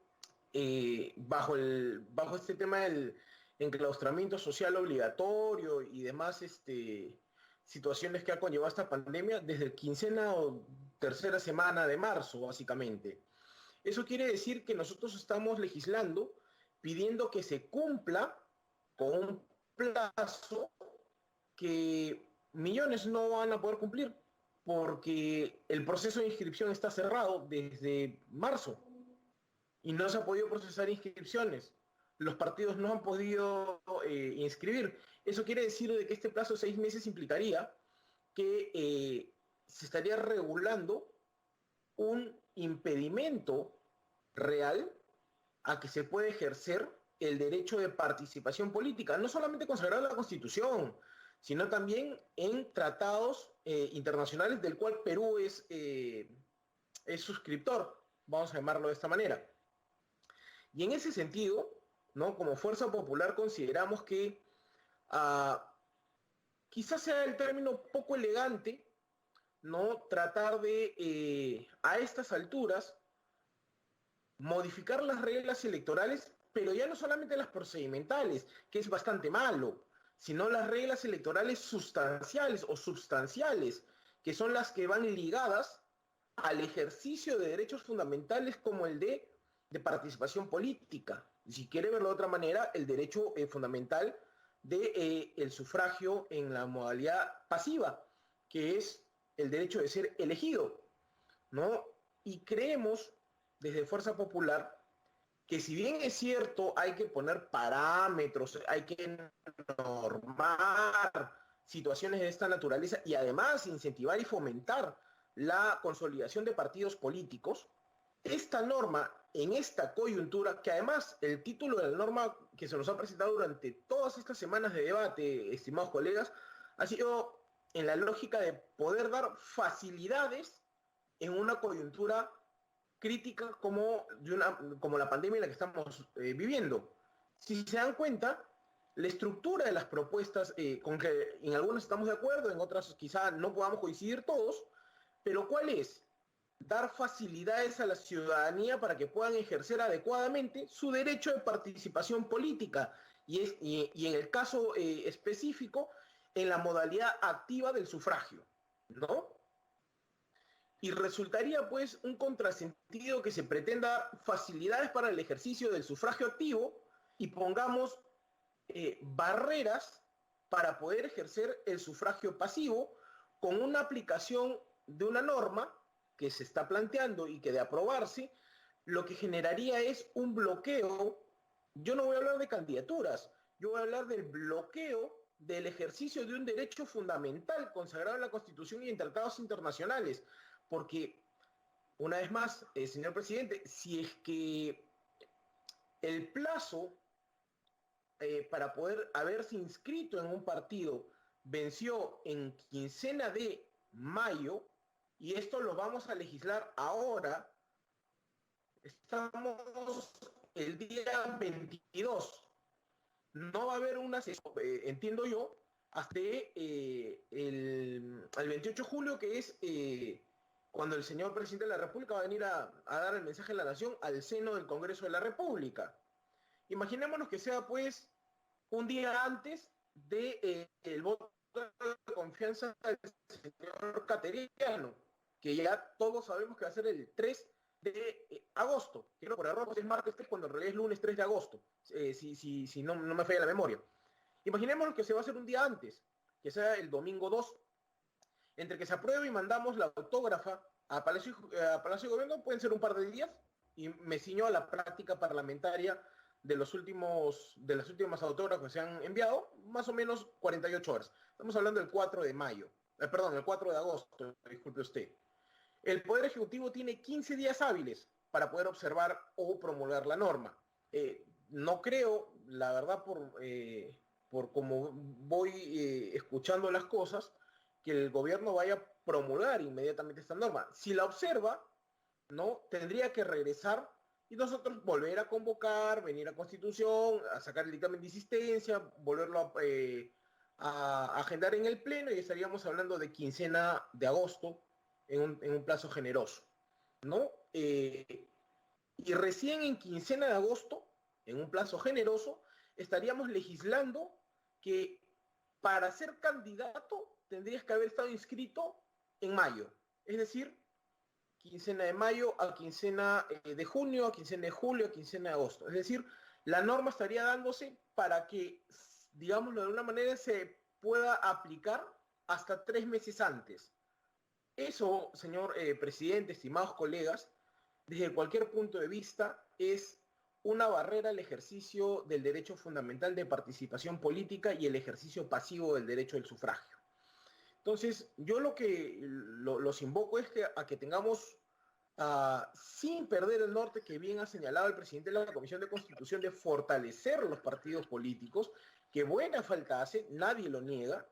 bajo este tema enclaustramiento social obligatorio y demás situaciones que ha conllevado esta pandemia desde quincena o tercera semana de marzo, básicamente. Eso quiere decir que nosotros estamos legislando pidiendo que se cumpla con un plazo que millones no van a poder cumplir porque el proceso de inscripción está cerrado desde marzo y no se ha podido procesar inscripciones. Los partidos no han podido inscribir. Eso quiere decir de que este plazo de 6 meses implicaría que se estaría regulando un impedimento real a que se pueda ejercer el derecho de participación política, no solamente consagrado en la Constitución, sino también en tratados internacionales del cual Perú es suscriptor, vamos a llamarlo de esta manera. Y en ese sentido, ¿no? Como Fuerza Popular consideramos que quizás sea el término poco elegante, ¿no? Tratar de, a estas alturas, modificar las reglas electorales, pero ya no solamente las procedimentales, que es bastante malo, sino las reglas electorales sustanciales o substanciales, que son las que van ligadas al ejercicio de derechos fundamentales como el de participación política. Si quiere verlo de otra manera, el derecho fundamental de el sufragio en la modalidad pasiva, que es el derecho de ser elegido, ¿no? Y creemos desde Fuerza Popular que si bien es cierto hay que poner parámetros, hay que normar situaciones de esta naturaleza y además incentivar y fomentar la consolidación de partidos políticos, esta norma en esta coyuntura, que además el título de la norma que se nos ha presentado durante todas estas semanas de debate, estimados colegas, ha sido en la lógica de poder dar facilidades en una coyuntura crítica como la pandemia en la que estamos viviendo. Si se dan cuenta, la estructura de las propuestas, con que en algunas estamos de acuerdo, en otras quizá no podamos coincidir todos, pero ¿cuál es? Dar facilidades a la ciudadanía para que puedan ejercer adecuadamente su derecho de participación política y en el caso específico, en la modalidad activa del sufragio, ¿no? Y resultaría pues un contrasentido que se pretenda facilidades para el ejercicio del sufragio activo y pongamos barreras para poder ejercer el sufragio pasivo con una aplicación de una norma que se está planteando y que de aprobarse, lo que generaría es un bloqueo. Yo no voy a hablar de candidaturas, yo voy a hablar del bloqueo del ejercicio de un derecho fundamental consagrado en la Constitución y en tratados internacionales. Porque, una vez más, señor presidente, si es que el plazo para poder haberse inscrito en un partido venció en quincena de mayo, y esto lo vamos a legislar ahora, estamos el día 22. No va a haber una sesión, entiendo yo, hasta el 28 de julio, que es cuando el señor presidente de la República va a venir a dar el mensaje a la nación al seno del Congreso de la República. Imaginémonos que sea pues un día antes de el voto de confianza del señor Cateriano, que ya todos sabemos que va a ser el 3 de agosto, que por error es martes 3 cuando en realidad es lunes 3 de agosto, si no me falla la memoria. Imaginémonos que se va a hacer un día antes, que sea el domingo 2, entre que se apruebe y mandamos la autógrafa a Palacio de Gobierno, pueden ser un par de días, y me ciño a la práctica parlamentaria de las últimas autógrafas que se han enviado, más o menos 48 horas. Estamos hablando del 4 de mayo, el 4 de agosto, disculpe usted. El Poder Ejecutivo tiene 15 días hábiles para poder observar o promulgar la norma. No creo, la verdad, por cómo voy escuchando las cosas, que el gobierno vaya a promulgar inmediatamente esta norma. Si la observa, ¿no? Tendría que regresar y nosotros volver a convocar, venir a Constitución, a sacar el dictamen de insistencia, volverlo a agendar en el Pleno y estaríamos hablando de quincena de agosto en un plazo generoso, ¿no? Y recién en quincena de agosto, en un plazo generoso, estaríamos legislando que para ser candidato tendrías que haber estado inscrito en mayo. Es decir, quincena de mayo a quincena de junio, a quincena de julio, a quincena de agosto. Es decir, la norma estaría dándose para que, digámoslo de alguna manera, se pueda aplicar hasta 3 meses antes. Eso, señor presidente, estimados colegas, desde cualquier punto de vista, es una barrera al ejercicio del derecho fundamental de participación política y el ejercicio pasivo del derecho del sufragio. Entonces, yo lo que los invoco es a que tengamos, sin perder el norte que bien ha señalado el presidente de la Comisión de Constitución, de fortalecer los partidos políticos, que buena falta hace, nadie lo niega,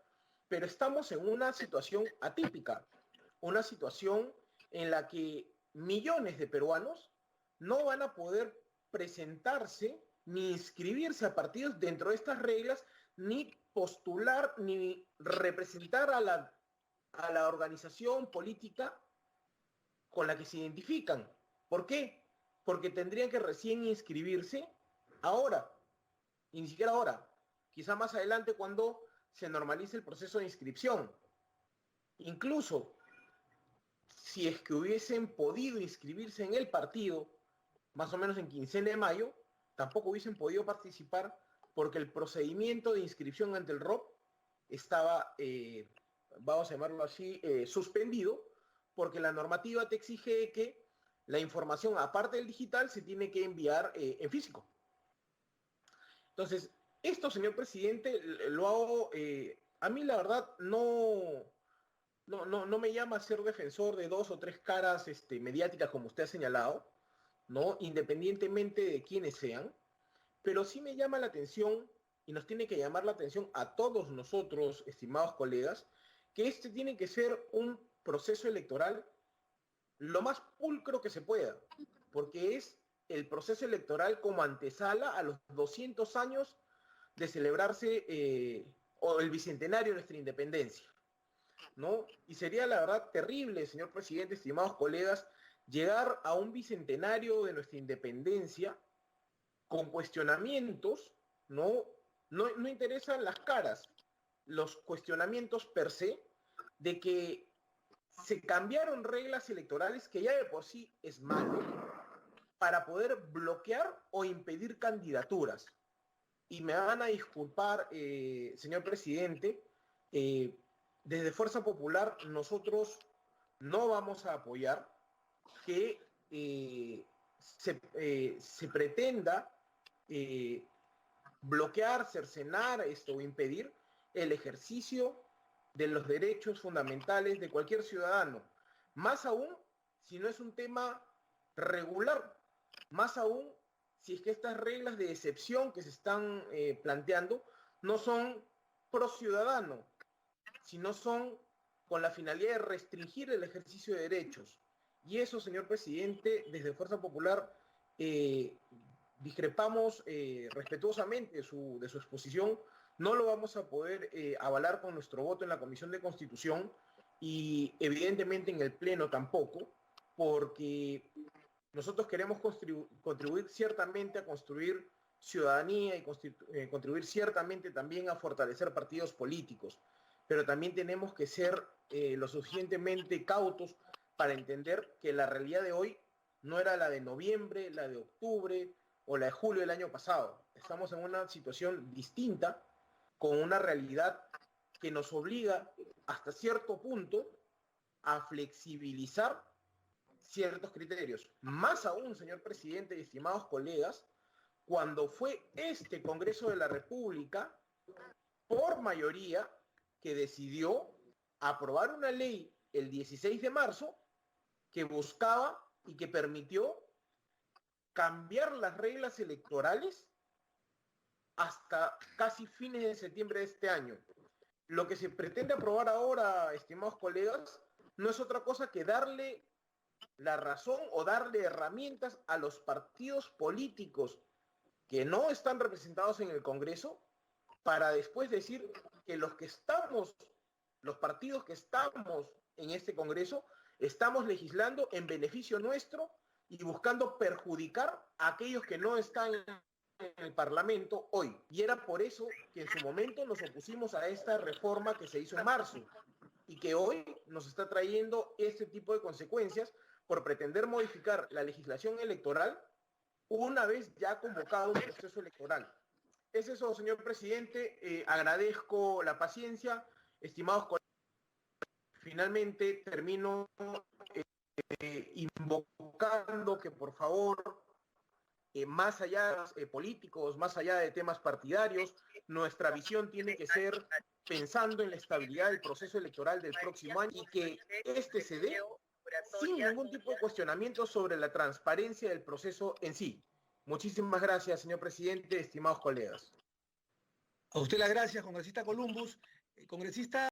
pero estamos en una situación atípica, una situación en la que millones de peruanos no van a poder presentarse ni inscribirse a partidos dentro de estas reglas, ni postular, ni representar a la organización política con la que se identifican. ¿Por qué? Porque tendrían que recién inscribirse ahora, y ni siquiera ahora, quizá más adelante cuando se normalice el proceso de inscripción. Incluso si es que hubiesen podido inscribirse en el partido, más o menos en quincena de mayo, tampoco hubiesen podido participar porque el procedimiento de inscripción ante el ROP estaba, vamos a llamarlo así, suspendido, porque la normativa te exige que la información, aparte del digital, se tiene que enviar en físico. Entonces, esto, señor presidente, lo hago, a mí la verdad no me llama a ser defensor de 2 o 3 caras mediáticas como usted ha señalado, ¿no? Independientemente de quiénes sean, pero sí me llama la atención, y nos tiene que llamar la atención a todos nosotros, estimados colegas, que este tiene que ser un proceso electoral lo más pulcro que se pueda, porque es el proceso electoral como antesala a los 200 años de celebrarse o el bicentenario de nuestra independencia, ¿no? Y sería la verdad terrible, señor presidente, estimados colegas, llegar a un bicentenario de nuestra independencia con cuestionamientos, no interesan las caras, los cuestionamientos per se, de que se cambiaron reglas electorales que ya de por sí es malo para poder bloquear o impedir candidaturas. Y me van a disculpar, señor presidente, desde Fuerza Popular nosotros no vamos a apoyar que se pretenda bloquear, cercenar o impedir el ejercicio de los derechos fundamentales de cualquier ciudadano, más aún si no es un tema regular, más aún si es que estas reglas de excepción que se están planteando no son pro ciudadano, sino son con la finalidad de restringir el ejercicio de derechos. Y eso, señor presidente, desde Fuerza Popular discrepamos respetuosamente de su exposición. No lo vamos a poder avalar con nuestro voto en la Comisión de Constitución y evidentemente en el Pleno tampoco, porque nosotros queremos contribuir ciertamente a construir ciudadanía y contribuir ciertamente también a fortalecer partidos políticos, pero también tenemos que ser lo suficientemente cautos para entender que la realidad de hoy no era la de noviembre, la de octubre o la de julio del año pasado. Estamos en una situación distinta, con una realidad que nos obliga hasta cierto punto a flexibilizar ciertos criterios. Más aún, señor presidente y estimados colegas, cuando fue este Congreso de la República, por mayoría, que decidió aprobar una ley el 16 de marzo que buscaba y que permitió cambiar las reglas electorales hasta casi fines de septiembre de este año. Lo que se pretende aprobar ahora, estimados colegas, no es otra cosa que darle la razón o darle herramientas a los partidos políticos que no están representados en el Congreso para después decir que los partidos que estamos en este Congreso, estamos legislando en beneficio nuestro y buscando perjudicar a aquellos que no están en en el Parlamento hoy. Y era por eso que en su momento nos opusimos a esta reforma que se hizo en marzo y que hoy nos está trayendo este tipo de consecuencias por pretender modificar la legislación electoral una vez ya convocado un proceso electoral. Es eso, señor presidente. Agradezco la paciencia. Estimados colegas, finalmente termino invocando que por favor, más allá de políticos, más allá de temas partidarios, nuestra visión tiene que ser pensando en la estabilidad del proceso electoral del próximo año y que este se dé sin ningún tipo de cuestionamiento sobre la transparencia del proceso en sí. Muchísimas gracias, señor presidente, estimados colegas. A usted las gracias, congresista Columbus. Congresista